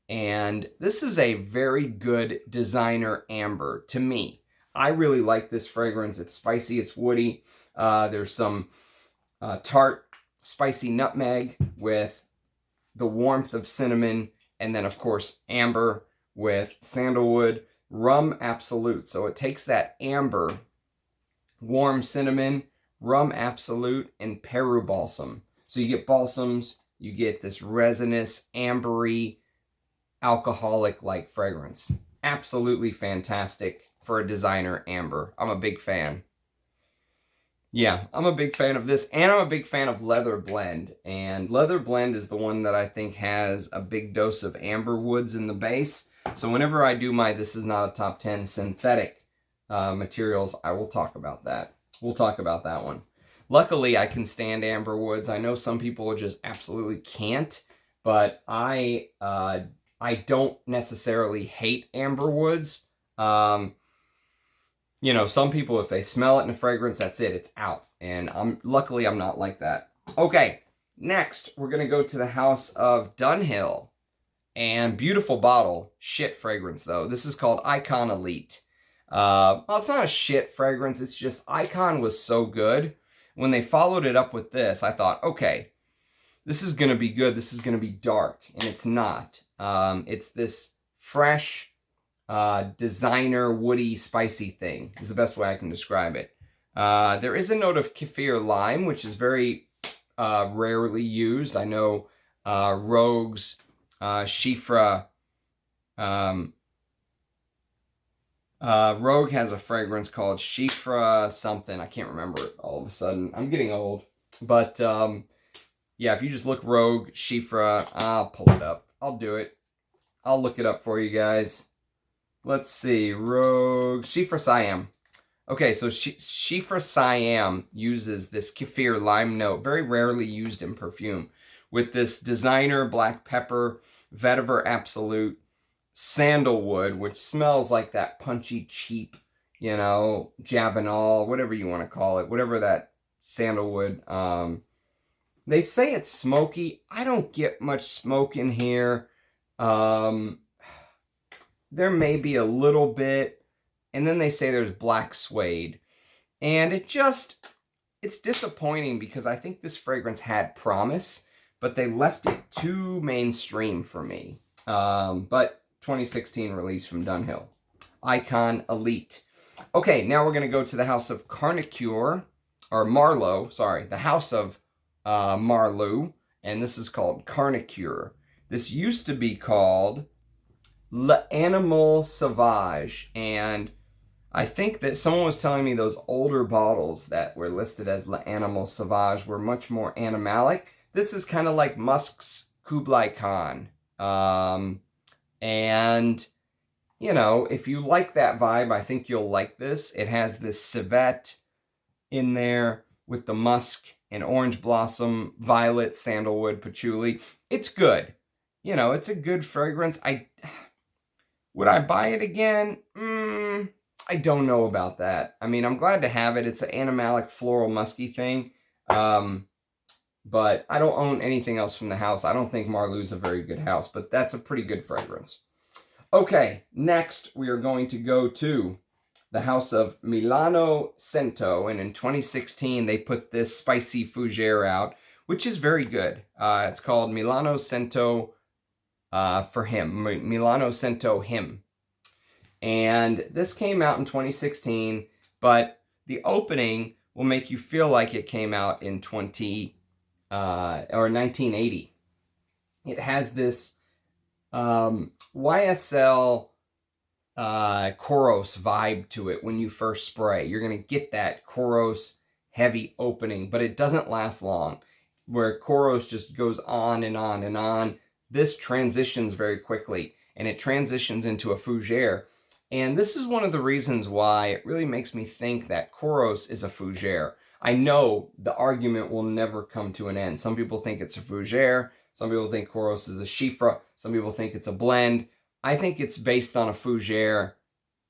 And this is a very good designer amber to me. I really like this fragrance. It's spicy, it's woody. There's some tart, spicy nutmeg with the warmth of cinnamon. And then, of course, amber with sandalwood, rum absolute. So it takes that amber, warm cinnamon, rum absolute, and Peru balsam. So you get balsams, you get this resinous, ambery, alcoholic-like fragrance. Absolutely fantastic for a designer amber. I'm a big fan. Yeah, I'm a big fan of this, and I'm a big fan of Leather Blend. And Leather Blend is the one that I think has a big dose of amber woods in the base. So whenever I do my This Is Not a Top 10 synthetic materials, I will talk about that. We'll talk about that one. Luckily, I can stand amber woods. I know some people just absolutely can't, but I don't necessarily hate amber woods. You know, some people, if they smell it in a fragrance, that's it. It's out. And luckily, I'm not like that. Okay, next, we're going to go to the house of Dunhill. And beautiful bottle. Shit fragrance, though. This is called Icon Elite. Well, it's not a shit fragrance. It's just Icon was so good. When they followed it up with this, I thought, okay, this is going to be good. This is going to be dark. And it's not. It's this fresh, designer, woody, spicy thing is the best way I can describe it. There is a note of kaffir lime, which is very rarely used. I know Rogue's Shifra, Rogue has a fragrance called Shifra something. I can't remember it all of a sudden. I'm getting old. But yeah, if you just look Rogue, Shifra, I'll pull it up. I'll do it. I'll look it up for you guys. Let's see, Rogue, Shifra Siam. Okay, so Shifra Siam uses this kaffir lime note, very rarely used in perfume, with this designer black pepper, vetiver absolute, sandalwood, which smells like that punchy, cheap, you know, Javanol, whatever you want to call it, whatever that sandalwood. They say it's smoky. I don't get much smoke in here. There may be a little bit, and then they say there's black suede. And it's disappointing because I think this fragrance had promise, but they left it too mainstream for me. But 2016 release from Dunhill. Icon Elite. Okay, now we're going to go to the house of Carnicure, or Marlowe, sorry, the house of Marlowe, and this is called Carnicure. This used to be called L'Animal Sauvage, and I think that someone was telling me those older bottles that were listed as L'Animal Sauvage were much more animalic. This is kind of like Masque's Kublai Khan. And, you know, if you like that vibe, I think you'll like this. It has this civet in there with the musk and orange blossom, violet, sandalwood, patchouli. It's good. You know, it's a good fragrance. Would I buy it again? I don't know about that. I mean, I'm glad to have it. It's an animalic, floral, musky thing. But I don't own anything else from the house. I don't think Marlou's a very good house, but that's a pretty good fragrance. Okay, next we are going to go to the house of Milano Cento, and in 2016 they put this spicy fougere out, which is very good. It's called Milano Cento for him, Milano Cento him. And this came out in 2016, but the opening will make you feel like it came out in 1980. It has this YSL Koros vibe to it when you first spray. You're going to get that Koros heavy opening, but it doesn't last long. Where Koros just goes on and on and on. This transitions very quickly, and it transitions into a fougere. And this is one of the reasons why it really makes me think that Koros is a fougere. I know the argument will never come to an end. Some people think it's a fougere. Some people think Koros is a Shifra. Some people think it's a blend. I think it's based on a fougere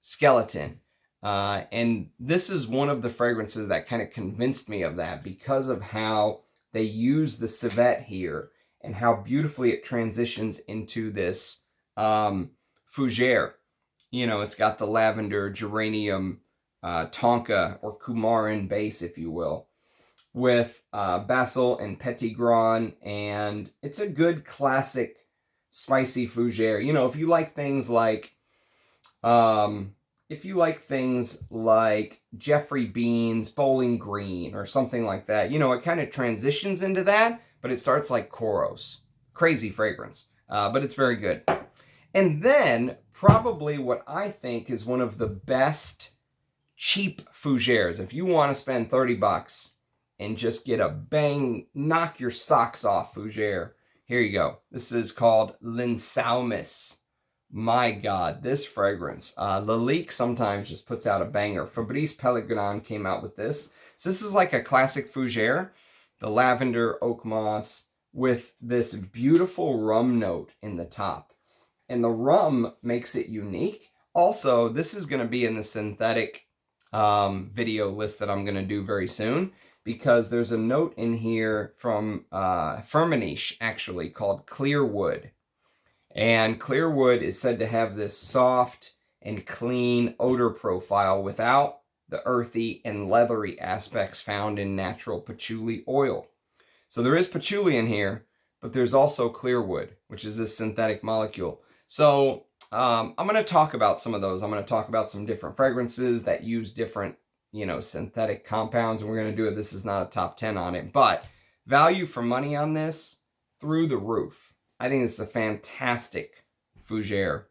skeleton. And this is one of the fragrances that kind of convinced me of that because of how they use the civet here and how beautifully it transitions into this fougere. You know, it's got the lavender, geranium, tonka or coumarin base, if you will, with basil and petitgrain, and it's a good classic spicy fougere. You know, if you like things like Jeffrey Bean's Bowling Green or something like that, you know, it kind of transitions into that, but it starts like Koros. Crazy fragrance, but it's very good. And then probably what I think is one of the best cheap fougères. If you want to spend 30 bucks and just get a bang, knock your socks off fougère, here you go. This is called Linsaumis. My God, this fragrance. Lalique sometimes just puts out a banger. Fabrice Pellegrin came out with this. So this is like a classic fougère, the lavender oak moss with this beautiful rum note in the top. And the rum makes it unique. Also, this is going to be in the synthetic video list that I'm going to do very soon, because there's a note in here from Firmenich, actually, called Clear Wood. And clear wood is said to have this soft and clean odor profile without the earthy and leathery aspects found in natural patchouli oil. So there is patchouli in here, but there's also clear wood, which is this synthetic molecule. So I'm going to talk about some of those. I'm going to talk about some different fragrances that use different, synthetic compounds, and we're going to do it. This is not a top 10 on it, but value for money on this, through the roof. I think it's a fantastic fougère,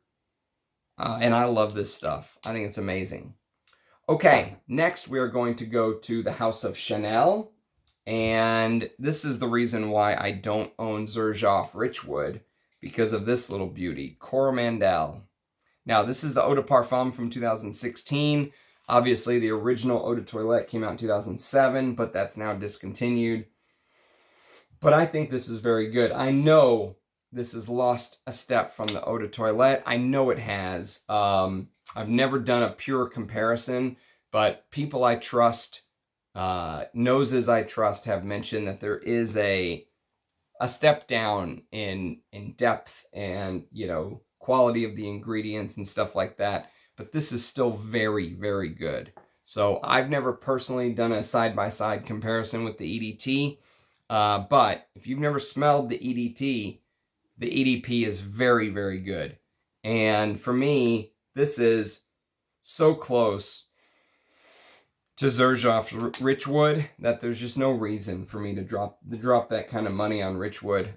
and I love this stuff. I think it's amazing. Okay, next we are going to go to the House of Chanel, and this is the reason why I don't own Xerjoff Richwood, because of this little beauty, Coromandel. Now, this is the Eau de Parfum from 2016. Obviously, the original Eau de Toilette came out in 2007, but that's now discontinued. But I think this is very good. I know this has lost a step from the Eau de Toilette. I know it has. I've never done a pure comparison, but people I trust, noses I trust, have mentioned that there is a step down in depth and, quality of the ingredients and stuff like that. But this is still very, very good. So I've never personally done a side-by-side comparison with the EDT. But if you've never smelled the EDT, the EDP is very, very good. And for me, this is so close to Xerjoff Richwood that there's just no reason for me to drop that kind of money on Richwood.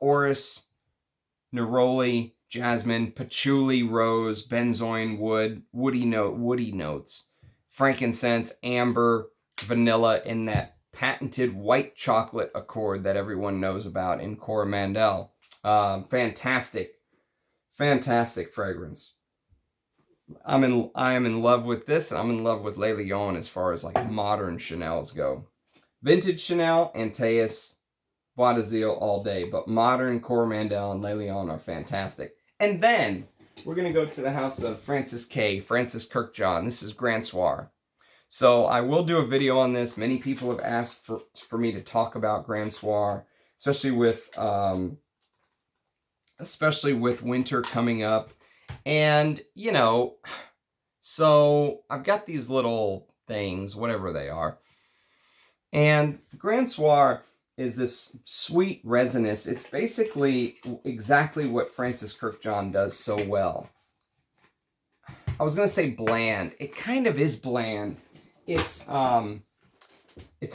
Orris, neroli, jasmine, patchouli, rose, benzoin wood, woody notes, frankincense, amber, vanilla, in that patented white chocolate accord that everyone knows about in Coromandel. Fantastic fragrance. I am in love with this, and I'm in love with Le Lion as far as like modern Chanels go. Vintage Chanel, Antaeus, Bois d'Azil all day, but modern Coromandel and Le Lion are fantastic. And then we're gonna go to the house of Francis Kirkjohn. This is Grand Soir. So I will do a video on this. Many people have asked for me to talk about Grand Soir, especially with winter coming up. And, so I've got these little things, whatever they are. And Grand Soir is this sweet resinous. It's basically exactly what Francis Kirkjohn does so well. I was going to say bland. It kind of is bland. It's a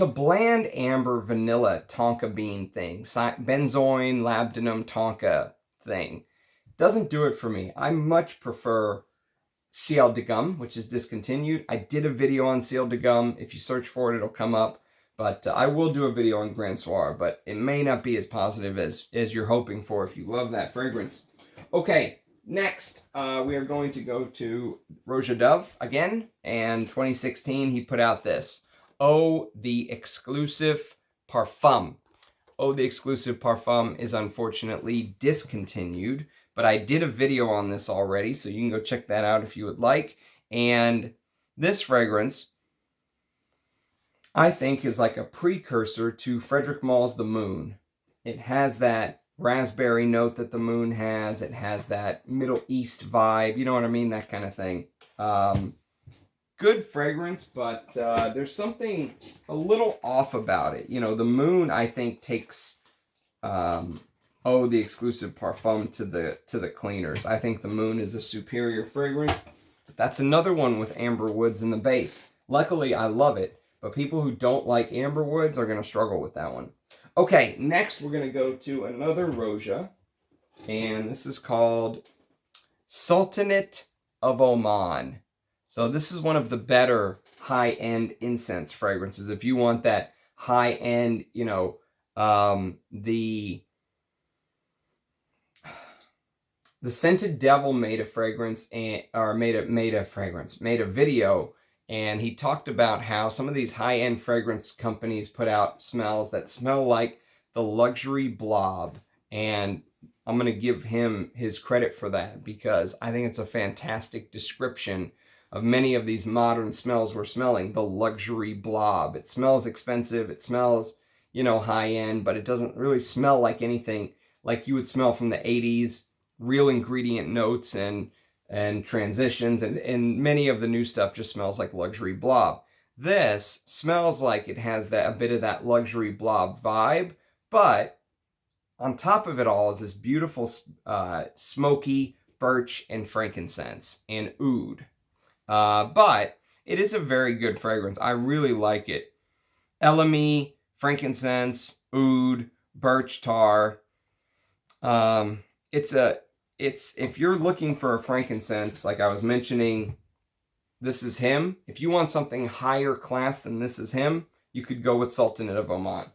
bland amber vanilla tonka bean thing. Benzoin, labdanum tonka thing. Doesn't do it for me. I much prefer Ciel de Gum, which is discontinued. I did a video on Ciel de Gum. If you search for it, it'll come up. But I will do a video on Grand Soir, but it may not be as positive as you're hoping for if you love that fragrance. Okay, next we are going to go to Roja Dove again. And 2016, he put out this. Oh, the Exclusive Parfum. Oh, the Exclusive Parfum is unfortunately discontinued, but I did a video on this already, so you can go check that out if you would like. And this fragrance, I think, is like a precursor to Frederic Maule's The Moon. It has that raspberry note that The Moon has. It has that Middle East vibe, you know what I mean? That kind of thing. Good fragrance, but there's something a little off about it. The Moon, I think, takes the Exclusive Parfum to the cleaners. I think The Moon is a superior fragrance. But that's another one with amber woods in the base. Luckily, I love it. But people who don't like amber woods are going to struggle with that one. Okay, next we're going to go to another Roja. And this is called Sultanate of Oman. So this is one of the better high-end incense fragrances. If you want that high-end, you know, the Scented Devil made a fragrance made a video, and he talked about how some of these high-end fragrance companies put out smells that smell like the luxury blob, and I'm going to give him his credit for that because I think it's a fantastic description of many of these modern smells we're smelling. The luxury blob. It smells expensive. It smells, you know, high-end, but it doesn't really smell like anything like you would smell from the 80s. Real ingredient notes and transitions, and many of the new stuff just smells like luxury blob. This smells like it has a bit of that luxury blob vibe, but on top of it all is this beautiful smoky birch and frankincense and oud. But it is a very good fragrance. I really like it. Elemi, frankincense, oud, birch tar. If you're looking for a frankincense, like I was mentioning, this is him. If you want something higher class than this is him, you could go with Sultanate of Oman.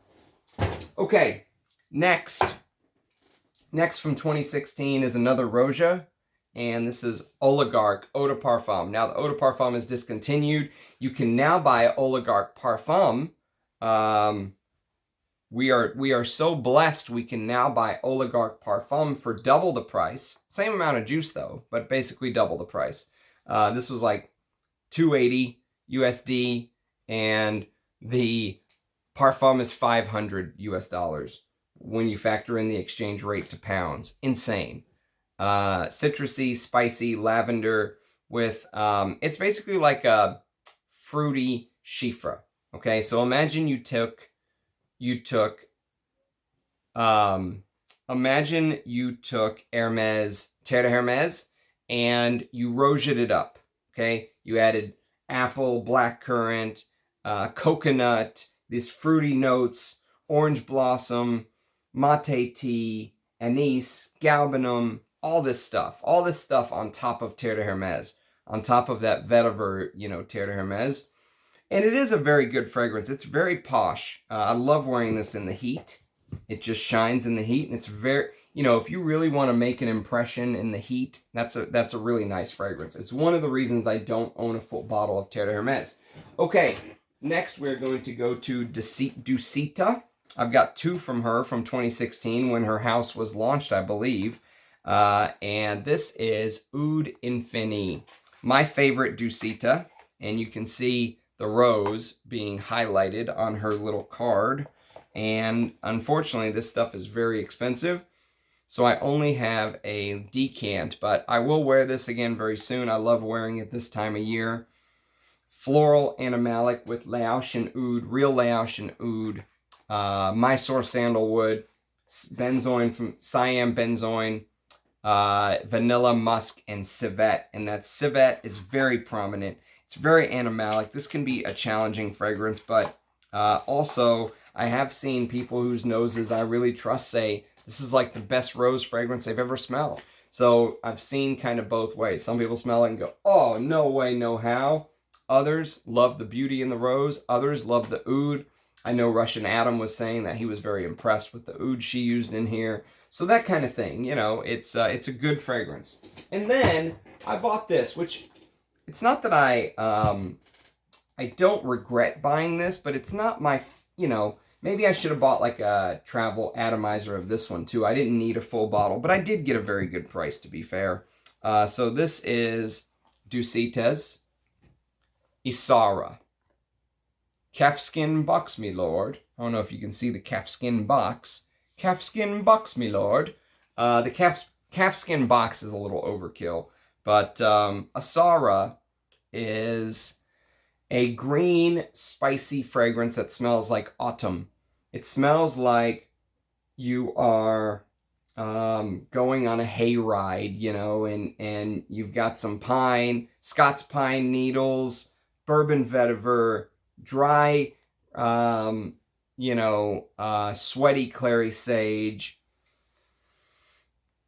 Okay, next from 2016 is another Roja, and this is Oligarch Eau de Parfum. Now the Eau de Parfum is discontinued. You can now buy Oligarch Parfum. We are so blessed we can now buy Oligarch Parfum for double the price. Same amount of juice though, but basically double the price. This was like $280 USD, and the Parfum is $500 US when you factor in the exchange rate to pounds. Insane. Citrusy, spicy, lavender with, it's basically like a fruity chiffre. Okay, so imagine imagine you took Hermès, Terre de Hermès, and you Roja'd it up, okay? You added apple, blackcurrant, coconut, these fruity notes, orange blossom, mate tea, anise, galbanum, all this stuff on top of Terre de Hermès, on top of that vetiver, you know, Terre de Hermès. And it is a very good fragrance. It's very posh. I love wearing this in the heat. It just shines in the heat, and it's very, you know, if you really want to make an impression in the heat, that's a really nice fragrance. It's one of the reasons I don't own a full bottle of Terre de Hermès. Okay, next we're going to go to Dusita. I've got two from her from 2016 when her house was launched, I believe. And this is Oud Infini, my favorite Dusita, and you can see the rose being highlighted on her little card. And unfortunately, this stuff is very expensive, so I only have a decant, but I will wear this again very soon. I love wearing it this time of year. Floral animalic with Laotian oud, real Laotian oud, Mysore sandalwood, benzoin from Siam benzoin, vanilla, musk, and civet. And that civet is very prominent. It's very animalic. This can be a challenging fragrance, but also I have seen people whose noses I really trust say this is like the best rose fragrance they've ever smelled. So I've seen kind of both ways. Some people smell it and go, oh, no way, no how. Others love the beauty in the rose. Others love the oud. I know Russian Adam was saying that he was very impressed with the oud she used in here. So that kind of thing, you know, it's a good fragrance. And then I bought this, which it's not that I don't regret buying this, but it's not my, you know, maybe I should have bought like a travel atomizer of this one too. I didn't need a full bottle, but I did get a very good price, to be fair. So this is Dusita's Isara. Calfskin box, me lord. I don't know if you can see the calfskin box. Calfskin box, me lord. The calfskin box is a little overkill, but Isara is a green, spicy fragrance that smells like autumn. It smells like you are going on a hayride, you know, and you've got some pine, Scots pine needles, bourbon vetiver, dry, you know, sweaty clary sage,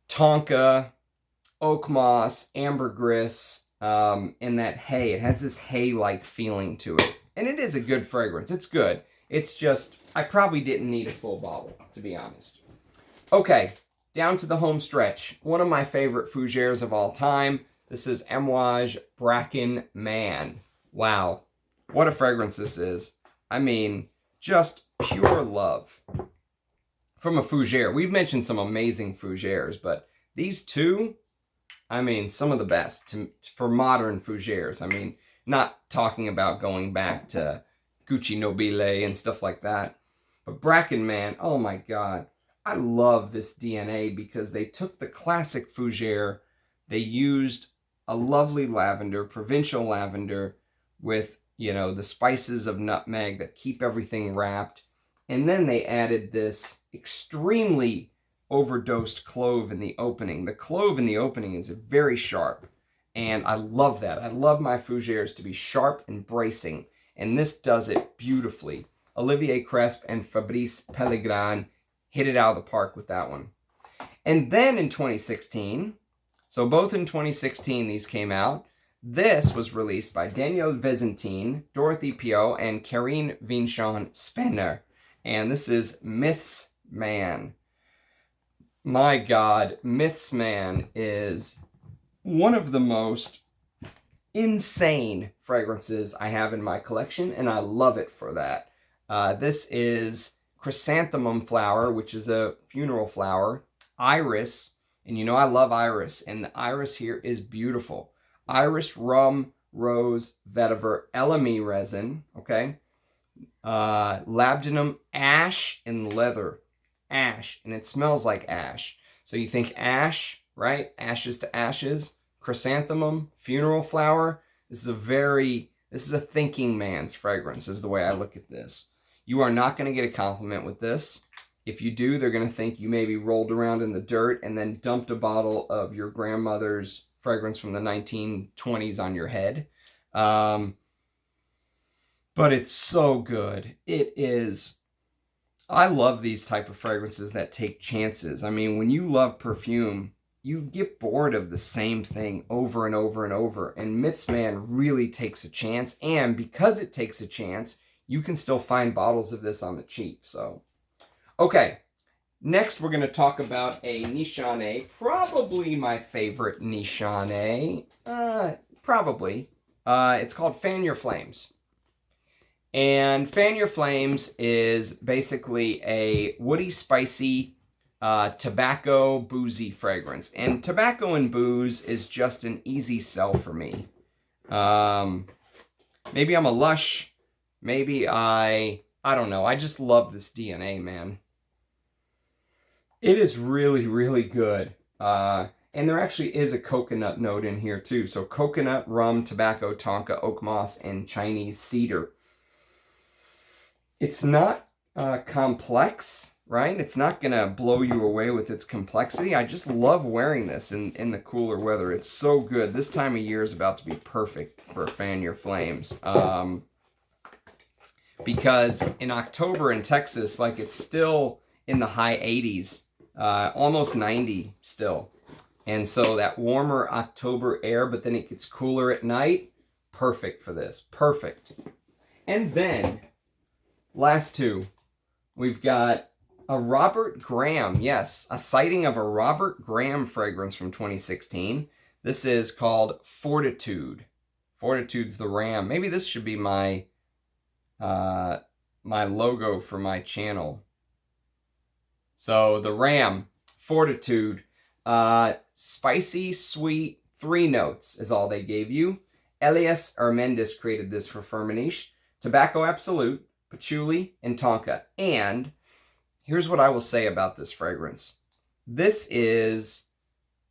tonka, oak moss, ambergris, and that hay. It has this hay-like feeling to it. And it is a good fragrance. It's good. It's just, I probably didn't need a full bottle, to be honest. Okay, down to the home stretch. One of my favorite fougères of all time. This is Amouage Bracken Man. Wow, what a fragrance this is. I mean, just pure love. From a fougère. We've mentioned some amazing fougères, but these two, I mean, some of the best for modern fougères. I mean, not talking about going back to Gucci Nobile and stuff like that. But Bracken Man, oh my God. I love this DNA because they took the classic fougère. They used a lovely lavender, provincial lavender, with, you know, the spices of nutmeg that keep everything wrapped. And then they added this extremely overdosed clove in the opening. The clove in the opening is very sharp. And I love that. I love my fougères to be sharp and bracing. And this does it beautifully. Olivier Cresp and Fabrice Pellegrin hit it out of the park with that one. And then in 2016, so both in 2016 these came out, this was released by Danielle Vezentine, Dorothy Pio, and Karine Vincent Spenner. And this is Myths Man. My God, Myths Man is one of the most insane fragrances I have in my collection, and I love it for that. This is Chrysanthemum Flower, which is a funeral flower, Iris, and you know I love Iris, and the Iris here is beautiful. Iris, rum, rose, vetiver, elemi resin, okay? Labdanum, ash, and leather. Ash, and it smells like ash. So you think ash, right? Ashes to ashes. Chrysanthemum, funeral flower. This is a thinking man's fragrance, is the way I look at this. You are not going to get a compliment with this. If you do, they're going to think you maybe rolled around in the dirt and then dumped a bottle of your grandmother's fragrance from the 1920s on your head. But it's so good. It is. I love these type of fragrances that take chances. I mean, when you love perfume, you get bored of the same thing over and over and over. And Myths Man really takes a chance. And because it takes a chance, you can still find bottles of this on the cheap. So, okay. Next, we're going to talk about a Nichane. Probably my favorite Nichane. Probably. It's called Fan Your Flames. And Fan Your Flames is basically a woody, spicy, tobacco, boozy fragrance. And tobacco and booze is just an easy sell for me. Maybe I'm a lush. Maybe I don't know. I just love this DNA, man. It is really, really good. And there actually is a coconut note in here too. So coconut, rum, tobacco, tonka, oak moss, and Chinese cedar. It's not complex, right? It's not going to blow you away with its complexity. I just love wearing this in the cooler weather. It's so good. This time of year is about to be perfect for Fan Your Flames. Because in October in Texas, like, it's still in the high 80s, almost 90 still. And so that warmer October air, but then it gets cooler at night, perfect for this. Perfect. And then, last two, we've got a Robert Graham. Yes, a sighting of a Robert Graham fragrance from 2016. This is called Fortitude. Fortitude's the ram. Maybe this should be my my logo for my channel. So the ram, Fortitude, spicy, sweet, 3 notes is all they gave you. Elias Armendis created this for Firmenich. Tobacco Absolute, patchouli, and tonka. And here's what I will say about this fragrance. This is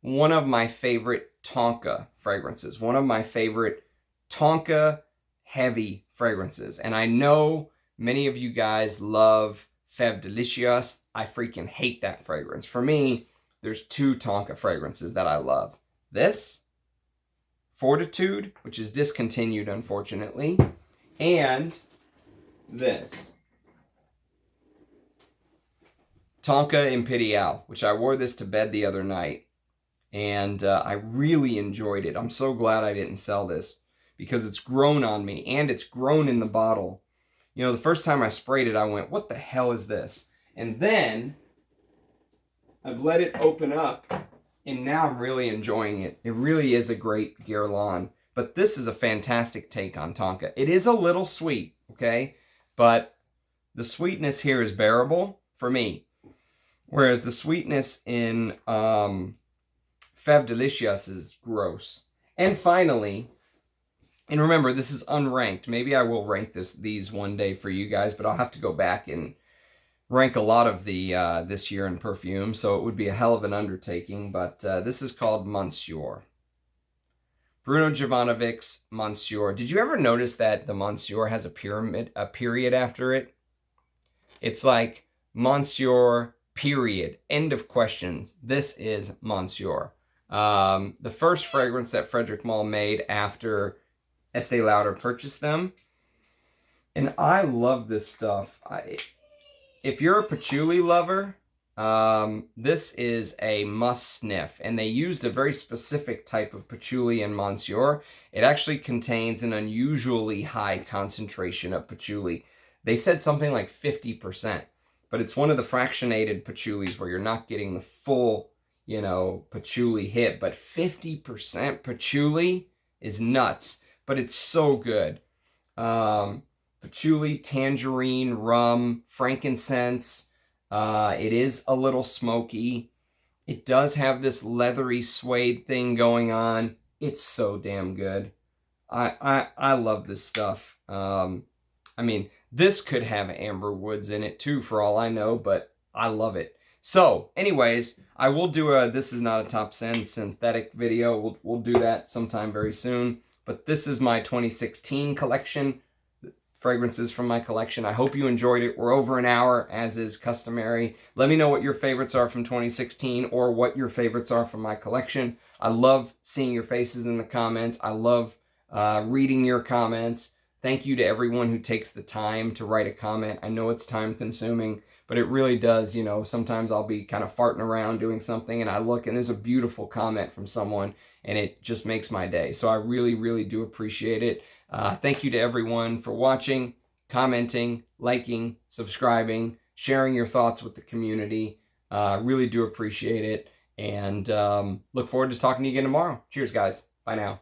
one of my favorite tonka fragrances. One of my favorite tonka heavy fragrances. And I know many of you guys love Fève Délicieuse. I freaking hate that fragrance. For me, there's 2 tonka fragrances that I love. This, Fortitude, which is discontinued unfortunately, and this. Tonka Imperial, which I wore this to bed the other night. And I really enjoyed it. I'm so glad I didn't sell this because it's grown on me and it's grown in the bottle. You know, the first time I sprayed it, I went, what the hell is this? And then I've let it open up and now I'm really enjoying it. It really is a great Guerlain. But this is a fantastic take on Tonka. It is a little sweet, okay? But the sweetness here is bearable for me. Whereas the sweetness in Fève Delicious is gross. And finally, and remember, this is unranked. Maybe I will rank these one day for you guys, but I'll have to go back and rank a lot of the this year in perfume, so it would be a hell of an undertaking. But this is called Monsieur. Bruno Jovanovic's Monsieur. Did you ever notice that the Monsieur has a period after it? It's like Monsieur period. End of questions. This is Monsieur. The first fragrance that Frederic Malle made after Estee Lauder purchased them. And I love this stuff. If you're a patchouli lover, this is a must sniff. And they used a very specific type of patchouli in Monsieur. It actually contains an unusually high concentration of patchouli. They said something like 50%. But it's one of the fractionated patchoulis where you're not getting the full, you know, patchouli hit. But 50% patchouli is nuts. But it's so good. Patchouli, tangerine, rum, frankincense. It is a little smoky. It does have this leathery suede thing going on. It's so damn good. I love this stuff. I mean, this could have amber woods in it too, for all I know, but I love it. So, anyways, I will do a This Is Not a Top 10 synthetic video. We'll do that sometime very soon. But this is my 2016 collection, fragrances from my collection. I hope you enjoyed it. We're over an hour, as is customary. Let me know what your favorites are from 2016 or what your favorites are from my collection. I love seeing your faces in the comments. I love reading your comments. Thank you to everyone who takes the time to write a comment. I know it's time consuming, but it really does, you know, sometimes I'll be kind of farting around doing something and I look and there's a beautiful comment from someone and it just makes my day. So I really, really do appreciate it. Thank you to everyone for watching, commenting, liking, subscribing, sharing your thoughts with the community. Really do appreciate it. And look forward to talking to you again tomorrow. Cheers, guys. Bye now.